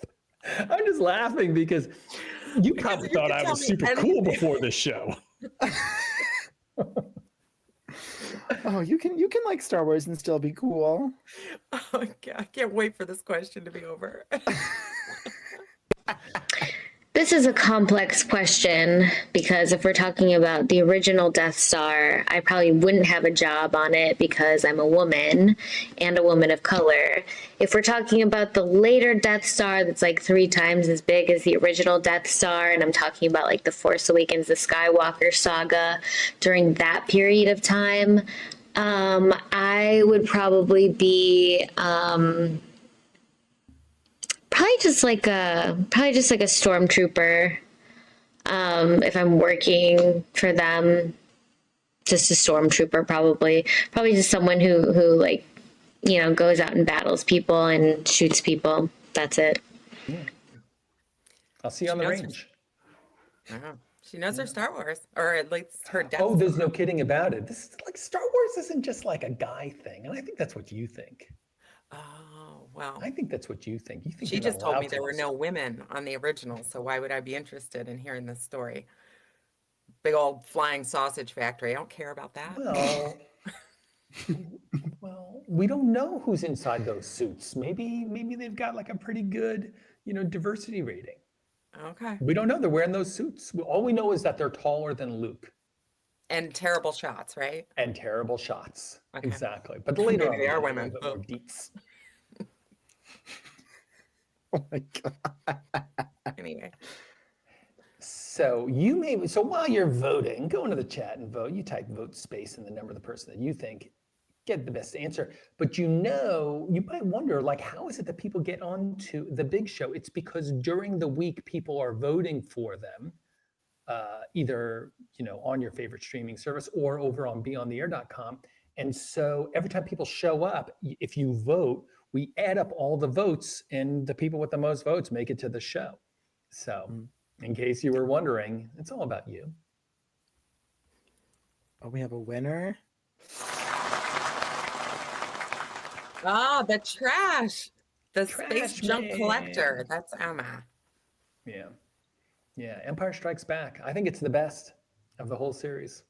I'm just laughing because you probably thought I was super cool before this show. Oh, you can like Star Wars and still be cool. Oh, I can't wait for this question to be over. This is a complex question because if we're talking about the original Death Star, I probably wouldn't have a job on it because I'm a woman and a woman of color. If we're talking about the later Death Star that's like 3 times as big as the original Death Star, and I'm talking about like The Force Awakens, the Skywalker saga, during that period of time, I would probably be probably just like a stormtrooper. If I'm working for them, just a stormtrooper, probably just someone who like, goes out and battles people and shoots people. That's it. Yeah. I'll see you on the range. She knows her Star Wars, or at least her Death. Oh, there's no kidding about it. This is like Star Wars isn't just like a guy thing, and I think that's what you think. Oh, well. I think that's what you think. You think She you're just told allowed me to there were listen. no women on the original, so why would I be interested in hearing this story? Big old flying sausage factory. I don't care about that. Well, we don't know who's inside those suits. Maybe they've got like a pretty good, diversity rating. Okay. We don't know. They're wearing those suits. All we know is that they're taller than Luke. And terrible shots, right? And terrible shots. Okay. Exactly. But later on, They are we women. get a little bit more deets. Oh my God. Anyway. So while you're voting, go into the chat and vote. You type vote space and the number of the person that you think get the best answer. But you might wonder, like, how is it that people get onto the big show? It's because during the week, people are voting for them, either, on your favorite streaming service or over on beyondtheair.com. And so every time people show up, if you vote, we add up all the votes and the people with the most votes make it to the show. So in case you were wondering, it's all about you. Oh, we have a winner. The trash. The space junk man. collector. That's Emma. Yeah. Yeah, Empire Strikes Back. I think it's the best of the whole series.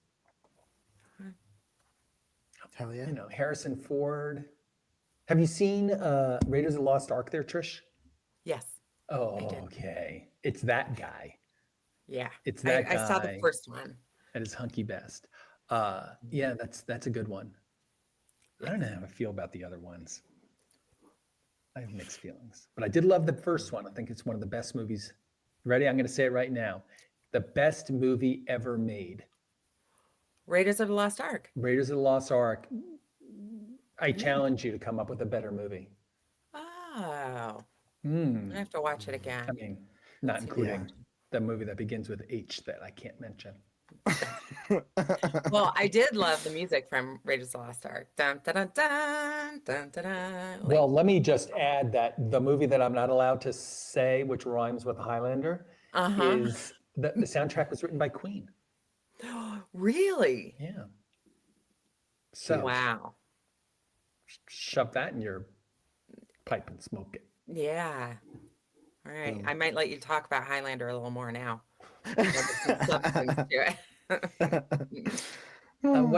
Hell yeah. You know, Harrison Ford. Have you seen Raiders of the Lost Ark there, Trish? Yes. Oh, okay. It's that guy. Yeah. It's that guy. I saw the first one. At his hunky best. Yeah, that's a good one. I don't know how I feel about the other ones. I have mixed feelings. But I did love the first one. I think it's one of the best movies. Ready? I'm going to say it right now. The best movie ever made. Raiders of the Lost Ark. Raiders of the Lost Ark. I challenge you to come up with a better movie. Oh. Mm. I have to watch it again. I mean, not including the movie that begins with H that I can't mention. Well, I did love the music from Raiders of the Lost Ark. Dun, dun, dun, dun, dun, dun, dun. Well, let me just add that the movie that I'm not allowed to say, which rhymes with Highlander, is the soundtrack was written by Queen. Really? Yeah. So wow. Shove that in your pipe and smoke it. Yeah. All right. I might let you talk about Highlander a little more now. What do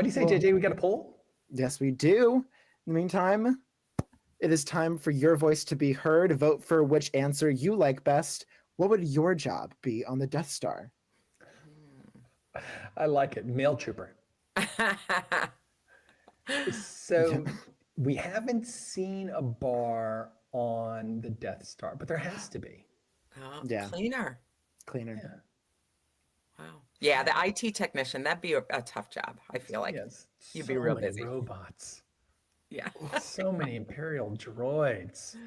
you say, JJ? We got a poll? Yes, we do. In the meantime, it is time for your voice to be heard. Vote for which answer you like best. What would your job be on the Death Star? I like it. Mail trooper. So we haven't seen a bar on the Death Star, but there has to be. Oh, Yeah. Cleaner. Cleaner. Yeah. Wow. Yeah, the IT technician, that'd be a tough job. I feel like you'd be So real many busy. robots. Yeah. So many Imperial droids.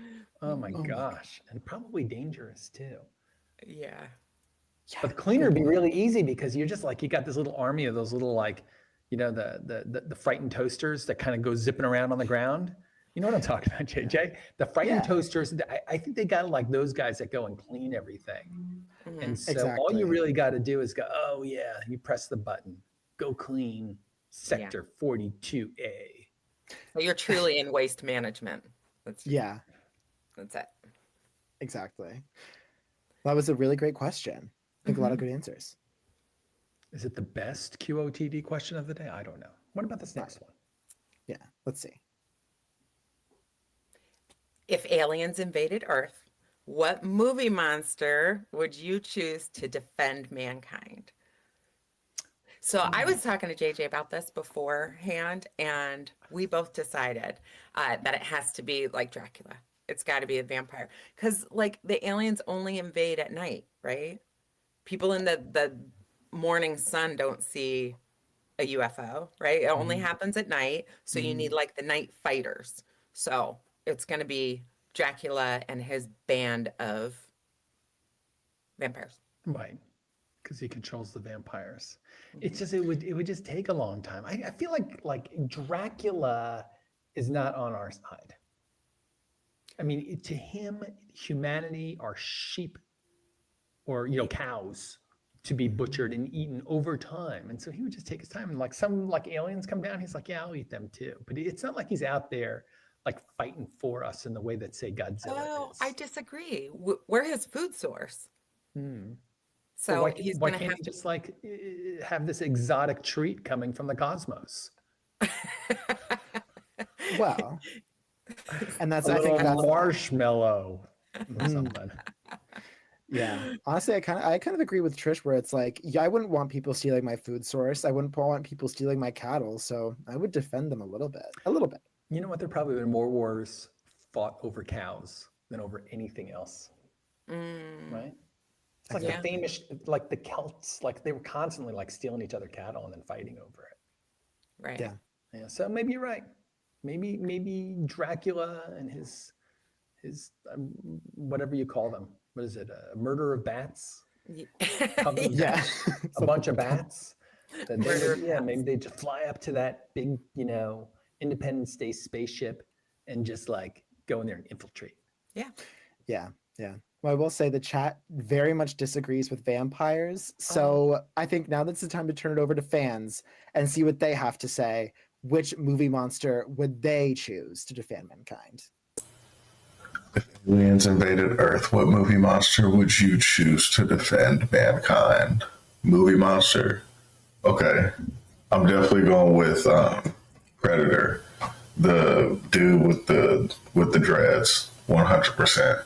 Oh my gosh. And probably dangerous too. Yeah. But the cleaner would be really easy because you're just like, you got this little army of those little, like, you know, the frightened toasters that kind of go zipping around on the ground. You know what I'm talking about, JJ? The frightened toasters, I think they got like those guys that go and clean everything. And so all you really got to do is go, oh yeah, you press the button, go clean sector 42A. So you're truly in waste management. That's That's it. Exactly. That was a really great question. I think a lot of good answers. Is it the best QOTD question of the day? I don't know. What about this next one? Yeah, let's see. If aliens invaded Earth, what movie monster would you choose to defend mankind? So I was talking to JJ about this beforehand, and we both decided that it has to be like Dracula. It's got to be a vampire. Because, like, the aliens only invade at night, right? People in the morning sun don't see a UFO, right? It only happens at night. So you need, like, the night fighters. So it's going to be Dracula and his band of vampires. Right. Because he controls the vampires. It's just, it would just take a long time. I feel like Dracula is not on our side. I mean, to him, humanity are sheep or, you know, cows to be butchered and eaten over time. And so he would just take his time. And like some like aliens come down, he's like, yeah, I'll eat them too. But it's not like he's out there like fighting for us in the way that, say, Godzilla is. I disagree. We're his food source. So why, he's why going to can't have he just like have this exotic treat coming from the cosmos? Well, and that's, I I think that's marshmallow or something. Yeah, honestly, I kind of agree with Trish, where it's like, yeah, I wouldn't want people stealing my food source. I wouldn't want people stealing my cattle, so I would defend them a little bit. You know what? There probably been more wars fought over cows than over anything else, right? It's like the famous, like the Celts, like they were constantly like stealing each other cattle and then fighting over it. Right. Yeah. So maybe you're right. Maybe Dracula and his whatever you call them. What is it? A murder of bats? Yeah. A bunch of bats. Maybe they just fly up to that big, you know, Independence Day spaceship and just like go in there and infiltrate. Yeah. Well, I will say the chat very much disagrees with vampires. So I think now that's the time to turn it over to fans and see what they have to say. Which movie monster would they choose to defend mankind? Aliens invaded Earth. What movie monster would you choose to defend mankind? Movie monster. Okay, I'm definitely going with Predator. The dude with the dreads, 100%.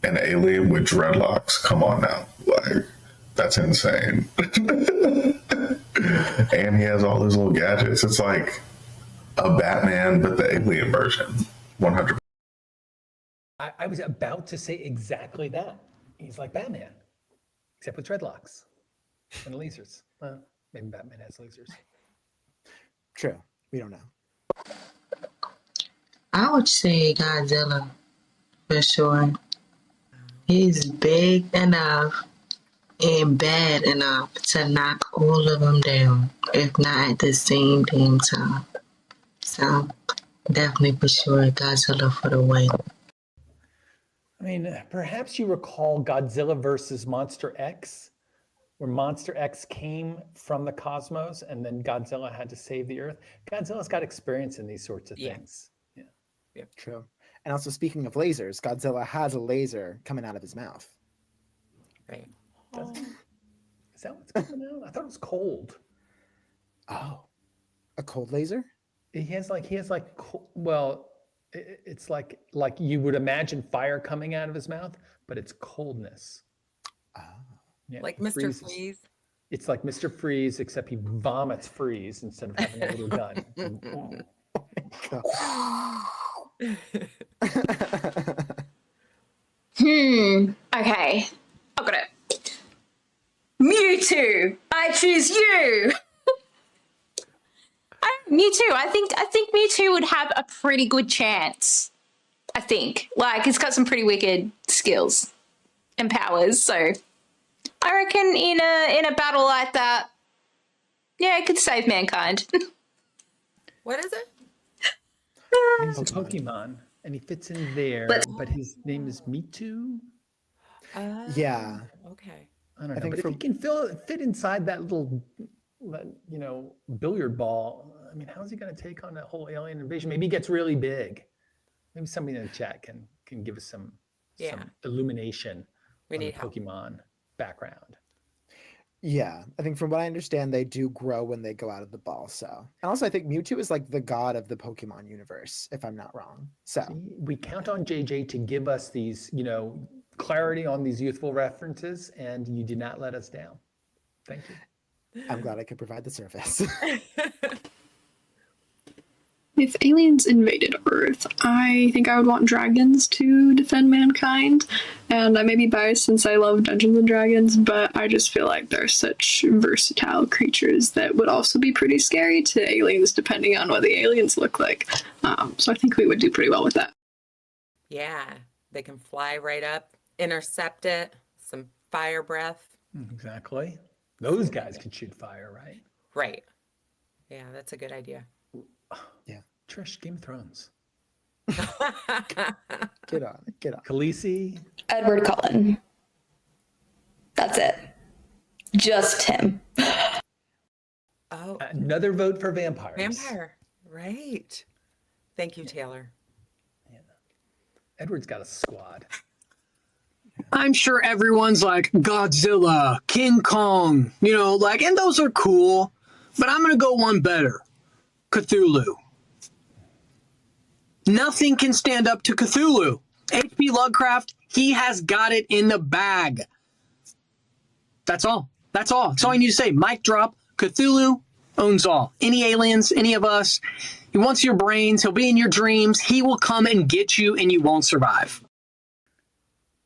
An alien with dreadlocks. Come on now, like that's insane. And he has all his little gadgets. It's like a Batman, but the alien version. 100%. I was about to say exactly that. He's like Batman, except with dreadlocks and lasers. Well, maybe Batman has lasers. True. We don't know. I would say Godzilla for sure. He's big enough and bad enough to knock all of them down, if not at the same damn time. So definitely for sure Godzilla for the win. I mean, perhaps you recall Godzilla versus Monster X, where Monster X came from the cosmos and then Godzilla had to save the Earth. Godzilla's got experience in these sorts of things. Yeah, true. And also, speaking of lasers, Godzilla has a laser coming out of his mouth. Right. Is that what's coming out? I thought it was cold. Oh, a cold laser? He has like, well, it's like you would imagine fire coming out of his mouth, but it's coldness. Yeah, Like he Mr. freezes. Freeze. It's like Mr. Freeze, except he vomits freeze instead of having a little gun. Okay. I've got it. Mewtwo, I choose you. Mewtwo. I think Mewtwo would have a pretty good chance. I think. Like, it's got some pretty wicked skills and powers, so I reckon in a battle like that, yeah, it could save mankind. What is it? He's a Pokemon, and he fits in there, but his name is Mewtwo. Yeah. Okay. I don't know, think but if he can fit inside that little, billiard ball, I mean, how's he going to take on that whole alien invasion? Maybe he gets really big. Maybe somebody in the chat can give us some illumination We on need the help. Pokemon background. Yeah, I think from what I understand, they do grow when they go out of the ball. So, and also I think Mewtwo is like the god of the Pokemon universe, if I'm not wrong. So We count on JJ to give us these, clarity on these youthful references, and you did not let us down. Thank you. I'm glad I could provide the service. If aliens invaded Earth, I think I would want dragons to defend mankind. And I may be biased since I love Dungeons and Dragons, but I just feel like they're such versatile creatures that would also be pretty scary to aliens depending on what the aliens look like. So I think we would do pretty well with that. Yeah, they can fly right up, intercept it, some fire breath. Exactly. Those guys can shoot fire, right? Right. Yeah, that's a good idea. Yeah. Trish, Game of Thrones. Get on. Khaleesi. Edward Cullen. That's it. Just him. Oh. Another vote for vampires. Vampire. Right. Thank you, Taylor. Edward's got a squad. I'm sure everyone's like Godzilla, King Kong, and those are cool, but I'm going to go one better. Cthulhu. Nothing can stand up to Cthulhu. H.P. Lovecraft, he has got it in the bag. That's all. That's all you need to say. Mic drop. Cthulhu owns all. Any aliens, any of us. He wants your brains. He'll be in your dreams. He will come and get you, and you won't survive.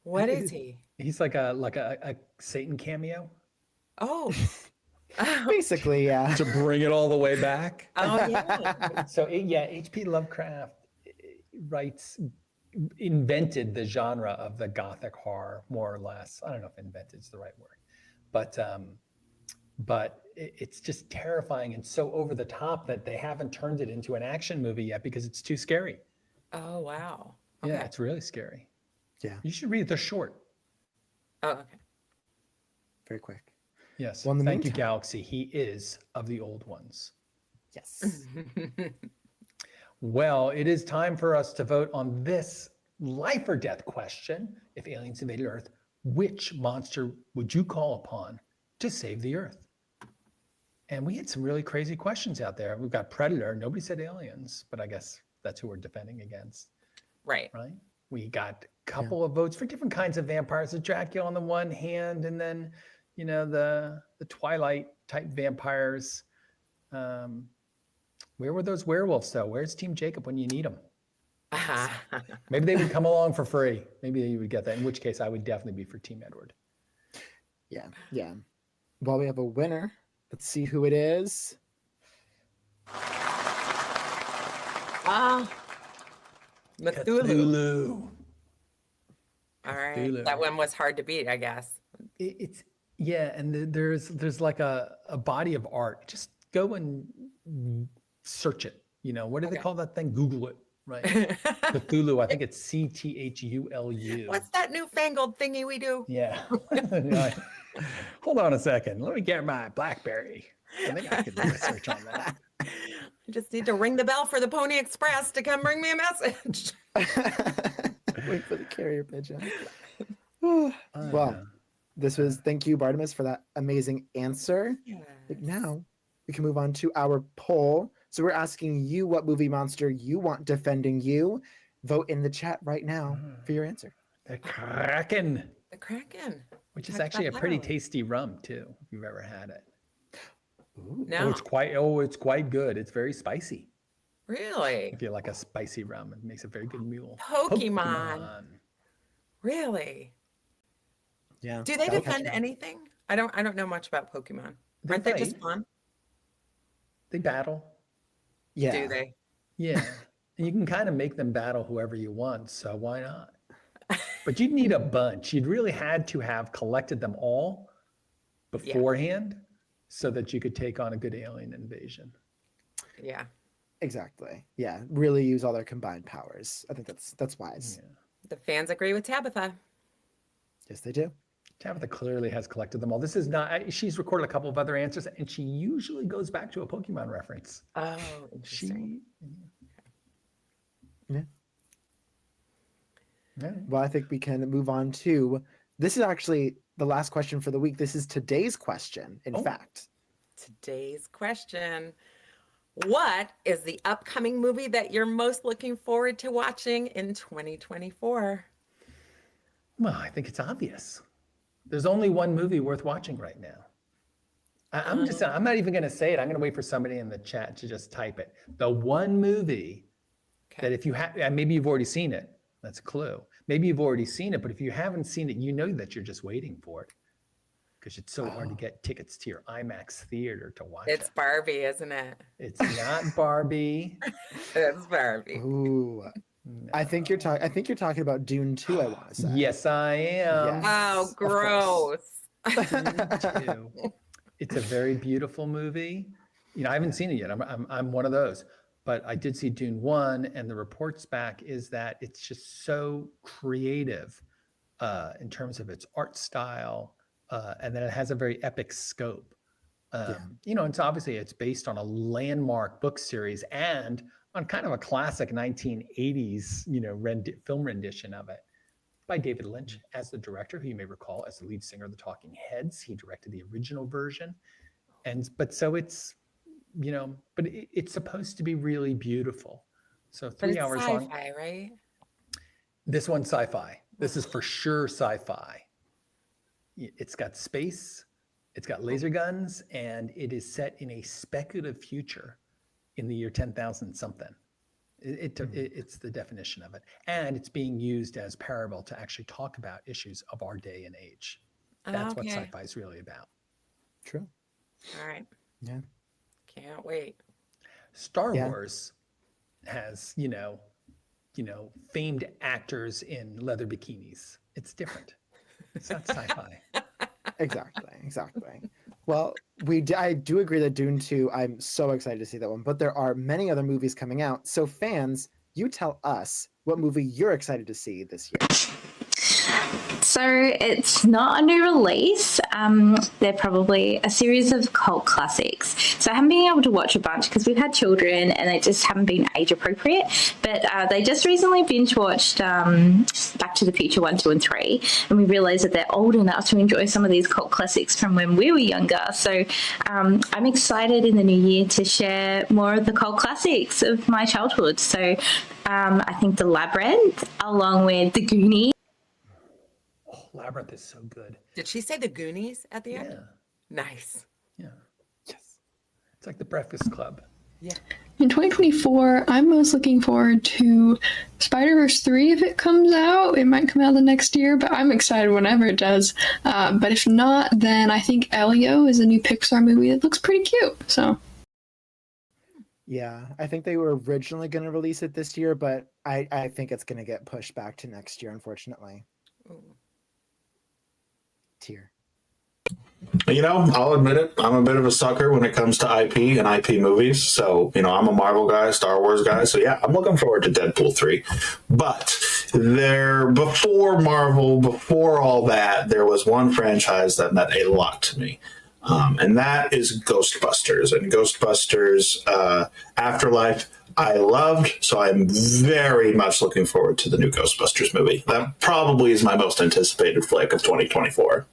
What is he? He's like a Satan cameo. Oh. Basically, yeah. To bring it all the way back. Oh, yeah. So, H.P. Lovecraft invented the genre of the Gothic horror, more or less. I don't know if invented is the right word, but it's just terrifying and so over the top that they haven't turned it into an action movie yet because it's too scary. Oh, wow. Yeah, it's really scary. Yeah. You should read it. They're short. Oh, okay. Very quick. Yes. Well, in the Thank you, meantime- Galaxy. He is of the old ones. Yes. Well, it is time for us to vote on this life or death question. If aliens invaded Earth, which monster would you call upon to save the Earth? And we had some really crazy questions out there. We've got Predator. Nobody said aliens, but I guess that's who we're defending against. Right. Right. We got a couple of votes for different kinds of vampires. The Dracula on the one hand, and then, you know, the Twilight type vampires. Where were those werewolves though? Where's Team Jacob when you need them? Maybe they would come along for free. Maybe you would get that. In which case, I would definitely be for Team Edward. Yeah, yeah. Well, we have a winner. Let's see who it is. Cthulhu. All right. Cthulhu. That one was hard to beat, I guess. It's yeah, and there's like a body of art. Just go and search it. You know, what do they call that thing? Google it, right? Cthulhu. I think it's CTHULU. What's that newfangled thingy we do? Yeah. Hold on a second. Let me get my BlackBerry. I think I could do a search on that. I just need to ring the bell for the Pony Express to come bring me a message. Wait for the carrier pigeon. Well, this was, thank you, Bartimus, for that amazing answer. Yes. Now we can move on to our poll. So we're asking you what movie monster you want defending you. Vote in the chat right now for your answer. The Kraken. The Kraken. Which is actually a pretty tasty rum too, if you've ever had it. No. It's quite good. It's very spicy. Really? If you like a spicy rum, it makes a very good mule. Pokemon. Really? Yeah. Do they defend anything? I don't know much about Pokemon. Aren't they just fun? They battle. Yeah. Do they? Yeah. And you can kind of make them battle whoever you want, so why not? But you'd need a bunch. You'd really had to have collected them all beforehand so that you could take on a good alien invasion. Yeah. Exactly. Yeah. Really use all their combined powers. I think that's wise. Yeah. The fans agree with Tabitha. Yes, they do. Tabitha clearly has collected them all. This is not, she's recorded a couple of other answers, and she usually goes back to a Pokemon reference. Oh, interesting. Yeah. Well, I think we can move on to, this is actually the last question for the week. This is today's question, in fact. Today's question. What is the upcoming movie that you're most looking forward to watching in 2024? Well, I think it's obvious. There's only one movie worth watching right now. I'm not even going to say it. I'm going to wait for somebody in the chat to just type it. The one movie that if you have, maybe you've already seen it. That's a clue. Maybe you've already seen it, but if you haven't seen it, you know that you're just waiting for it because it's so hard to get tickets to your IMAX theater to watch it. It's Barbie, isn't it? It's not Barbie. It's Barbie. Ooh. No. I think you're talking about Dune 2, I want to say. Yes, I am. Yes, oh, gross. Dune 2. It's a very beautiful movie. You know, I haven't seen it yet. I'm one of those. But I did see Dune 1, and the reports back is that it's just so creative in terms of its art style, and then it has a very epic scope. You know, it's based on a landmark book series and on kind of a classic 1980s, you know, film rendition of it by David Lynch as the director, who you may recall as the lead singer of the Talking Heads. He directed the original version, but you know, but it's supposed to be really beautiful. So 3 hours long. Sci-fi, right? This one's sci-fi. This is for sure sci-fi. It's got space, it's got laser guns, and it is set in a speculative future in the year 10,000 something. It's the definition of it. And it's being used as parable to actually talk about issues of our day and age. That's what sci-fi is really about. True. All right. Yeah. Can't wait. Star Wars has, you know, famed actors in leather bikinis. It's different. It's not sci-fi. Exactly. Well, I do agree that Dune 2, I'm so excited to see that one, but there are many other movies coming out. So fans, you tell us what movie you're excited to see this year. So it's not a new release. They're probably a series of cult classics. So I haven't been able to watch a bunch because we've had children and they just haven't been age appropriate. But they just recently binge watched Back to the Future 1, 2, and 3. And we realised that they're old enough to enjoy some of these cult classics from when we were younger. So I'm excited in the new year to share more of the cult classics of my childhood. So I think The Labyrinth, along with The Goonies. Oh, Labyrinth is so good. Did she say the Goonies at the end? Yeah. Nice. Yeah. Yes. It's like the Breakfast Club. Yeah. In 2024, I'm most looking forward to Spider-Verse 3 if it comes out. It might come out the next year, but I'm excited whenever it does. But if not, then I think Elio is a new Pixar movie that looks pretty cute. So. Yeah, I think they were originally going to release it this year, but I think it's going to get pushed back to next year, unfortunately. Ooh. Tear. You know, I'll admit it. I'm a bit of a sucker when it comes to IP and IP movies. So, you know, I'm a Marvel guy, Star Wars guy. So, yeah, I'm looking forward to Deadpool 3. But before Marvel, before all that, there was one franchise that meant a lot to me. And that is Ghostbusters. And Ghostbusters Afterlife, I loved. So I'm very much looking forward to the new Ghostbusters movie. That probably is my most anticipated flick of 2024.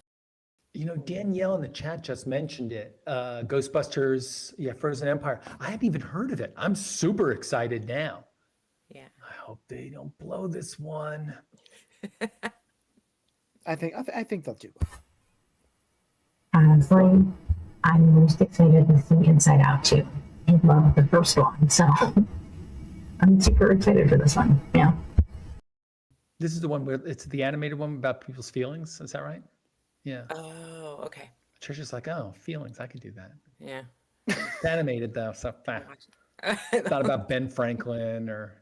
You know, Danielle in the chat just mentioned it. Ghostbusters, Frozen Empire. I hadn't even heard of it. I'm super excited now. Yeah. I hope they don't blow this one. I think they'll do. Honestly, I'm most excited to see Inside Out 2. I love the first one, so I'm super excited for this one. Yeah. This is the one where it's the animated one about people's feelings. Is that right? Yeah. Oh, okay. Trisha's like, oh, feelings. I could do that. Yeah. It's animated though, so it's not about Ben Franklin or,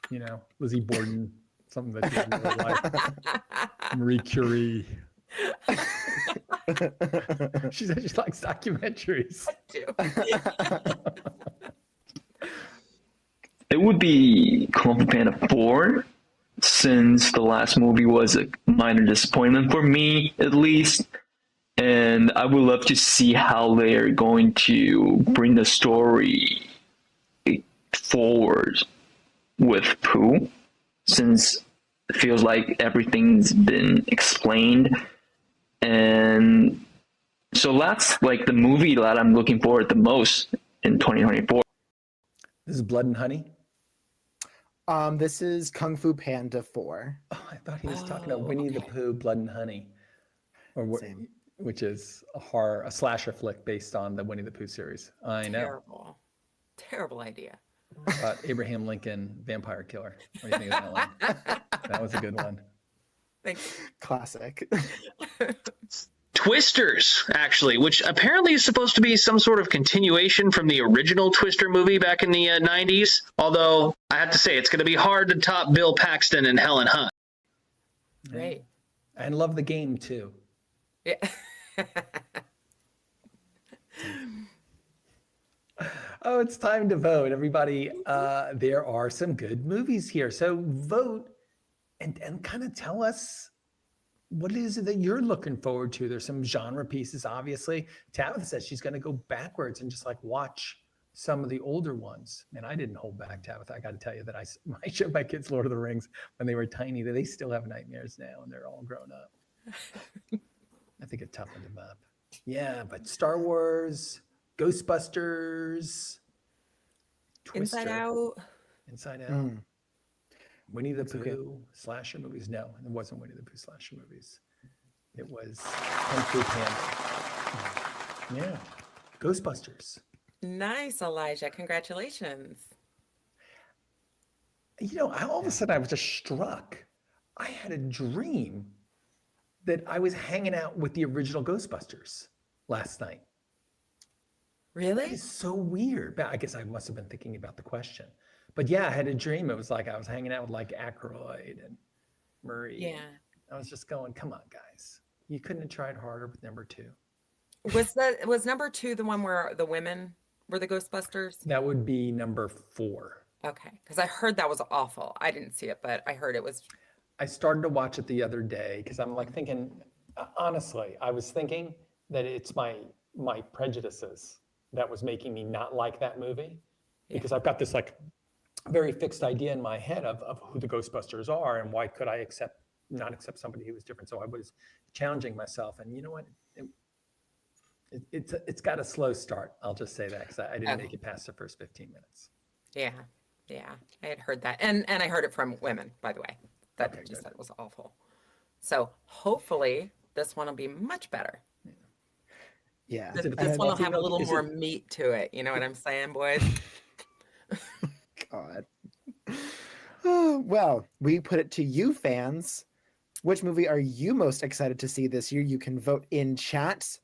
you know, Lizzie Borden, something that you really like. Marie Curie. She said she likes documentaries. I do. It would be Kung Fu Panda 4, since the last movie was a minor disappointment for me, at least. And I would love to see how they're going to bring the story forward with Pooh, since it feels like everything's been explained. And so that's like the movie that I'm looking forward the most in 2024. This is Blood and Honey? This is Kung Fu Panda 4. Oh, I thought he was talking about Winnie the Pooh, Blood and Honey, which is a slasher flick based on the Winnie the Pooh series. I know. Terrible idea. Abraham Lincoln, Vampire Killer. What do you think of that one? That was a good one. Thanks. Classic. Twisters, actually, which apparently is supposed to be some sort of continuation from the original Twister movie back in the 90s. Although, I have to say, it's going to be hard to top Bill Paxton and Helen Hunt. Great. And love the game, too. Yeah. Oh, it's time to vote, everybody. There are some good movies here. So vote and kind of tell us what is it that you're looking forward to. There's some genre pieces, obviously. Tabitha says she's going to go backwards and just like watch some of the older ones. Man, I didn't hold back, Tabitha. I got to tell you that I showed my kids Lord of the Rings when they were tiny. They still have nightmares now and they're all grown up. I think it toughened them up. Yeah, but Star Wars, Ghostbusters, Twister, Inside Out. Winnie the Pooh, slasher movies. No, it wasn't Winnie the Pooh slasher movies. It was Kung Fu Panda. Yeah, Ghostbusters. Nice, Elijah. Congratulations. You know, all of a sudden I was just struck. I had a dream that I was hanging out with the original Ghostbusters last night. Really? It's so weird. But I guess I must have been thinking about the question. But yeah, I had a dream. It was like I was hanging out with like Aykroyd and Murray. Yeah. I was just going, come on, guys. You couldn't have tried harder with number 2. Was number 2 the one where the women were the Ghostbusters? That would be number 4. Okay. Because I heard that was awful. I didn't see it, but I heard it was I started to watch it the other day because I'm like thinking, honestly, I was thinking that it's my prejudices that was making me not like that movie, because I've got this like very fixed idea in my head of who the Ghostbusters are and why could I not accept somebody who was different. So I was challenging myself, and you know what? It's got a slow start. I'll just say that because I didn't make it past the first 15 minutes. Yeah, I had heard that, and I heard it from women, by the way, that just said it was awful. So hopefully this one will be much better. Yeah, This one will have a little more meat to it. You know what I'm saying, boys? God. Oh, well, we put it to you, fans. Which movie are you most excited to see this year? You can vote in chat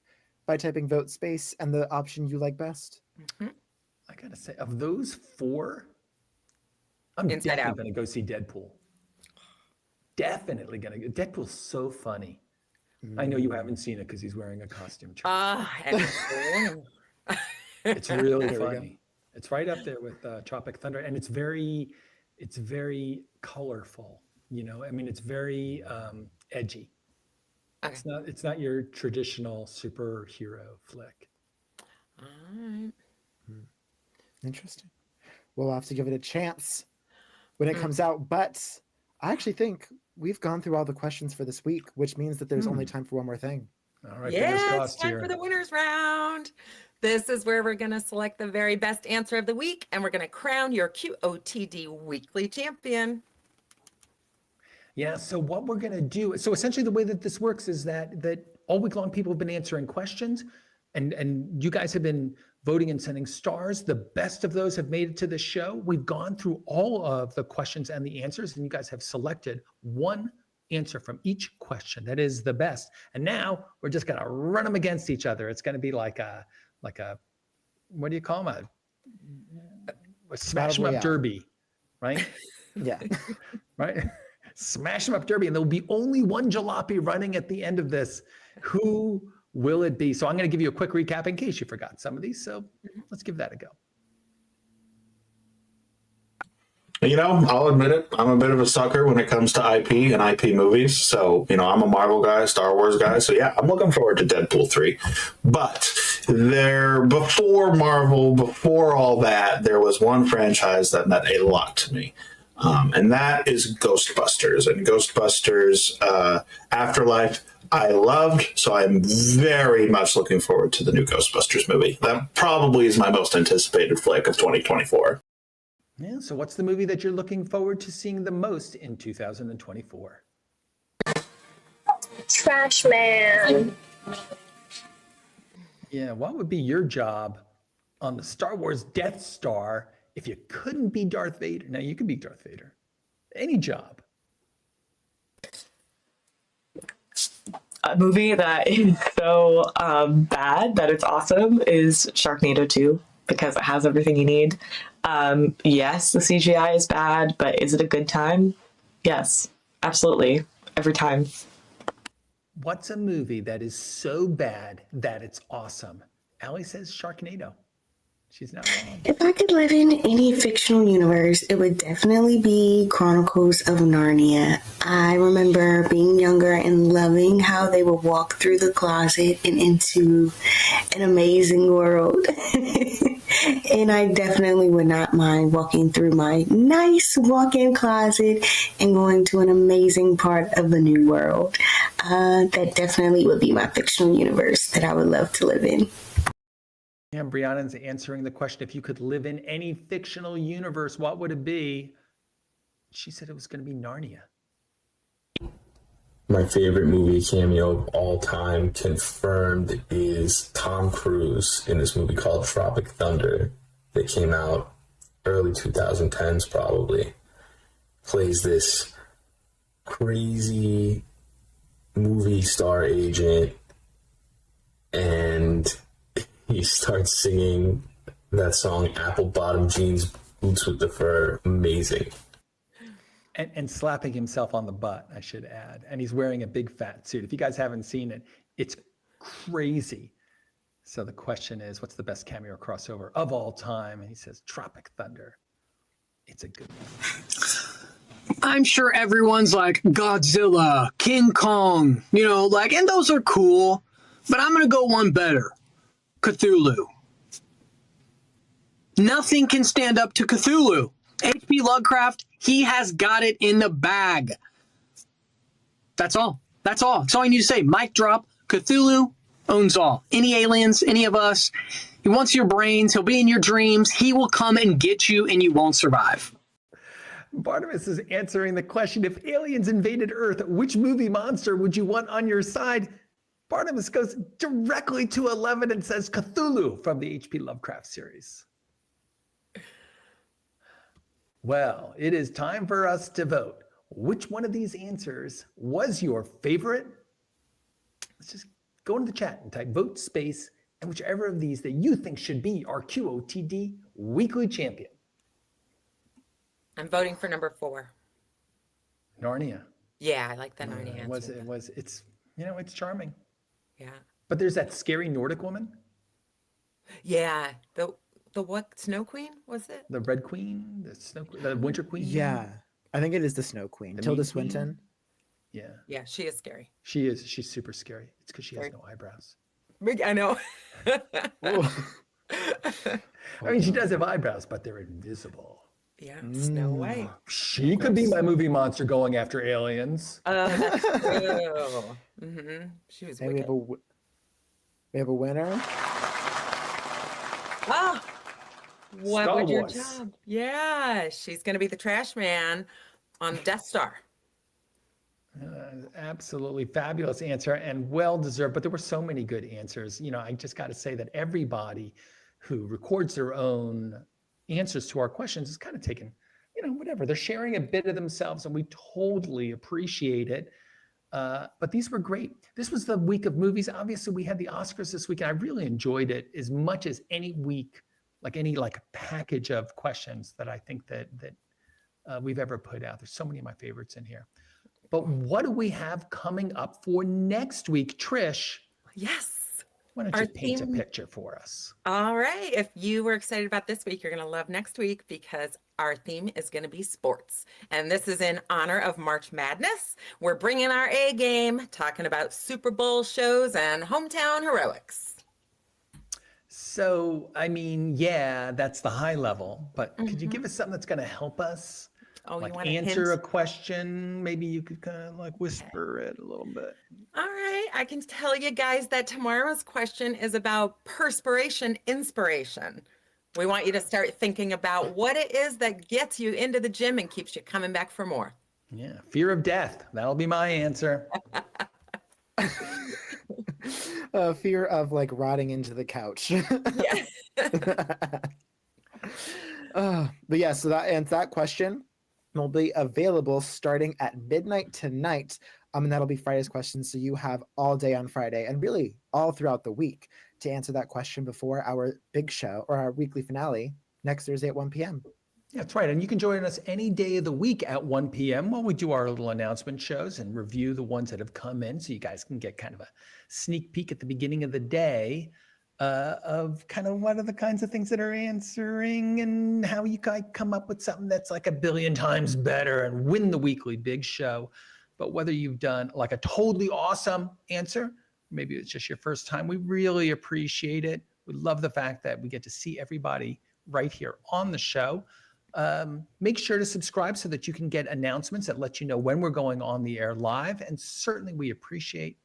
by typing vote space and the option you like best. I gotta say, of those four, I'm definitely gonna go see Deadpool. Definitely gonna go. Deadpool's so funny. I know you haven't seen it because he's wearing a costume. It's really funny. It's right up there with Tropic Thunder, and it's very colorful. You know, I mean, it's very edgy. It's not your traditional superhero flick. All right. Interesting. We'll have to give it a chance when it comes out. But I actually think we've gone through all the questions for this week, which means that there's only time for one more thing. All right. Yeah, it's time for the winners round. This is where we're going to select the very best answer of the week, and we're going to crown your QOTD weekly champion. Yeah, so what we're going to do, so essentially the way that this works is that all week long people have been answering questions, and you guys have been voting and sending stars. The best of those have made it to the show. We've gone through all of the questions and the answers, and you guys have selected one answer from each question that is the best. And now we're just going to run them against each other. It's going to be like a what do you call them? A smash 'em up derby, right? Yeah. Right? Smash 'em up derby, and there'll be only one jalopy running at the end of this. Who will it be? So I'm going to give you a quick recap in case you forgot some of these. So let's give that a go. You know, I'll admit it. I'm a bit of a sucker when it comes to IP and IP movies. So, you know, I'm a Marvel guy, Star Wars guy. So, yeah, I'm looking forward to Deadpool 3. But before Marvel, before all that, there was one franchise that meant a lot to me. And that is Ghostbusters. And Ghostbusters Afterlife, I loved. So I'm very much looking forward to the new Ghostbusters movie. That probably is my most anticipated flick of 2024. Yeah, so what's the movie that you're looking forward to seeing the most in 2024? Trash Man. Yeah, what would be your job on the Star Wars Death Star if you couldn't be Darth Vader? Now, you can be Darth Vader. Any job. A movie that is so bad that it's awesome is Sharknado 2, because it has everything you need. Yes, the CGI is bad, but is it a good time? Yes, absolutely. Every time. What's a movie that is so bad that it's awesome? Allie says Sharknado. She's not wrong. If I could live in any fictional universe, it would definitely be Chronicles of Narnia. I remember being younger and loving how they would walk through the closet and into an amazing world. And I definitely would not mind walking through my nice walk-in closet and going to an amazing part of the new world. That definitely would be my fictional universe that I would love to live in. Yeah, Brianna's answering the question, if you could live in any fictional universe, what would it be? She said it was going to be Narnia. My favorite movie cameo of all time, confirmed, is Tom Cruise in this movie called Tropic Thunder that came out early 2010s probably. Plays this crazy movie star agent, and he starts singing that song, Apple Bottom Jeans, Boots with the Fur. Amazing. And slapping himself on the butt, I should add. And he's wearing a big fat suit. If you guys haven't seen it, it's crazy. So the question is, what's the best cameo crossover of all time? And he says, Tropic Thunder. It's a good one. I'm sure everyone's like Godzilla, King Kong, and those are cool, but I'm going to go one better. Cthulhu. Nothing can stand up to Cthulhu. H.P. Lovecraft, he has got it in the bag. That's all. That's all. That's all you need to say. Mic drop. Cthulhu owns all. Any aliens, any of us. He wants your brains. He'll be in your dreams. He will come and get you, and you won't survive. Barnabas is answering the question, if aliens invaded Earth, which movie monster would you want on your side? Barnabas goes directly to 11 and says Cthulhu from the H.P. Lovecraft series. Well, it is time for us to vote. Which one of these answers was your favorite? Let's just go into the chat and type vote space and whichever of these that you think should be our QOTD weekly champion. I'm voting for number 4. Narnia. Yeah, I like the Narnia answer. It's charming. Yeah. But there's that scary Nordic woman. Yeah. The what? Snow Queen, was it? The Red Queen, the Winter Queen. Yeah. I think it is the Snow Queen. Tilda Swinton. Yeah. Yeah, she is scary. She is. She's super scary. It's because she has no eyebrows. I know. I mean, she does have eyebrows, but they're invisible. Yeah, Snow White. She could be my movie monster going after aliens. That's true. Mm-hmm. She was wicked. We have a winner. Ah, what Star would your Wars. job? Yeah, she's going to be the trash man on Death Star. Absolutely fabulous answer and well deserved, but there were so many good answers. I just got to say that everybody who records their own answers to our questions is kind of taking, whatever. They're sharing a bit of themselves and we totally appreciate it. But these were great. This was the week of movies. Obviously, we had the Oscars this week and I really enjoyed it as much as any week, like any package of questions that I think that we've ever put out. There's so many of my favorites in here. But what do we have coming up for next week, Trish? Yes. Why don't you paint a picture for us? All right. If you were excited about this week, you're going to love next week because our theme is going to be sports. And this is in honor of March Madness. We're bringing our A game, talking about Super Bowl shows and hometown heroics. So, I mean, yeah, that's the high level. But could you give us something that's going to help us? Oh, you want to answer a question? Maybe you could kind of whisper it a little bit. All right. I can tell you guys that tomorrow's question is about perspiration inspiration. We want you to start thinking about what it is that gets you into the gym and keeps you coming back for more. Yeah. Fear of death. That'll be my answer. Fear of rotting into the couch. But yeah, so that question will be available starting at midnight tonight. And that'll be Friday's question. So you have all day on Friday and really all throughout the week to answer that question before our big show or our weekly finale next Thursday at 1 p.m. Yeah, that's right. And you can join us any day of the week at 1 p.m. while we do our little announcement shows and review the ones that have come in so you guys can get kind of a sneak peek at the beginning of the day of kind of what are the kinds of things that are answering and how you guys come up with something that's like a billion times better and win the weekly big show. But whether you've done a totally awesome answer, maybe it's just your first time, we really appreciate it. We love the fact that we get to see everybody right here on the show. Make sure to subscribe so that you can get announcements that let you know when we're going on the air live. And certainly we appreciate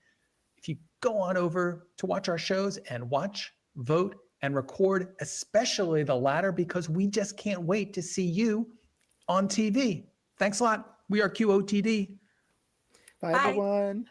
if you go on over to watch our shows and watch, vote, and record, especially the latter, because we just can't wait to see you on TV. Thanks a lot. We are QOTD. Bye, everyone.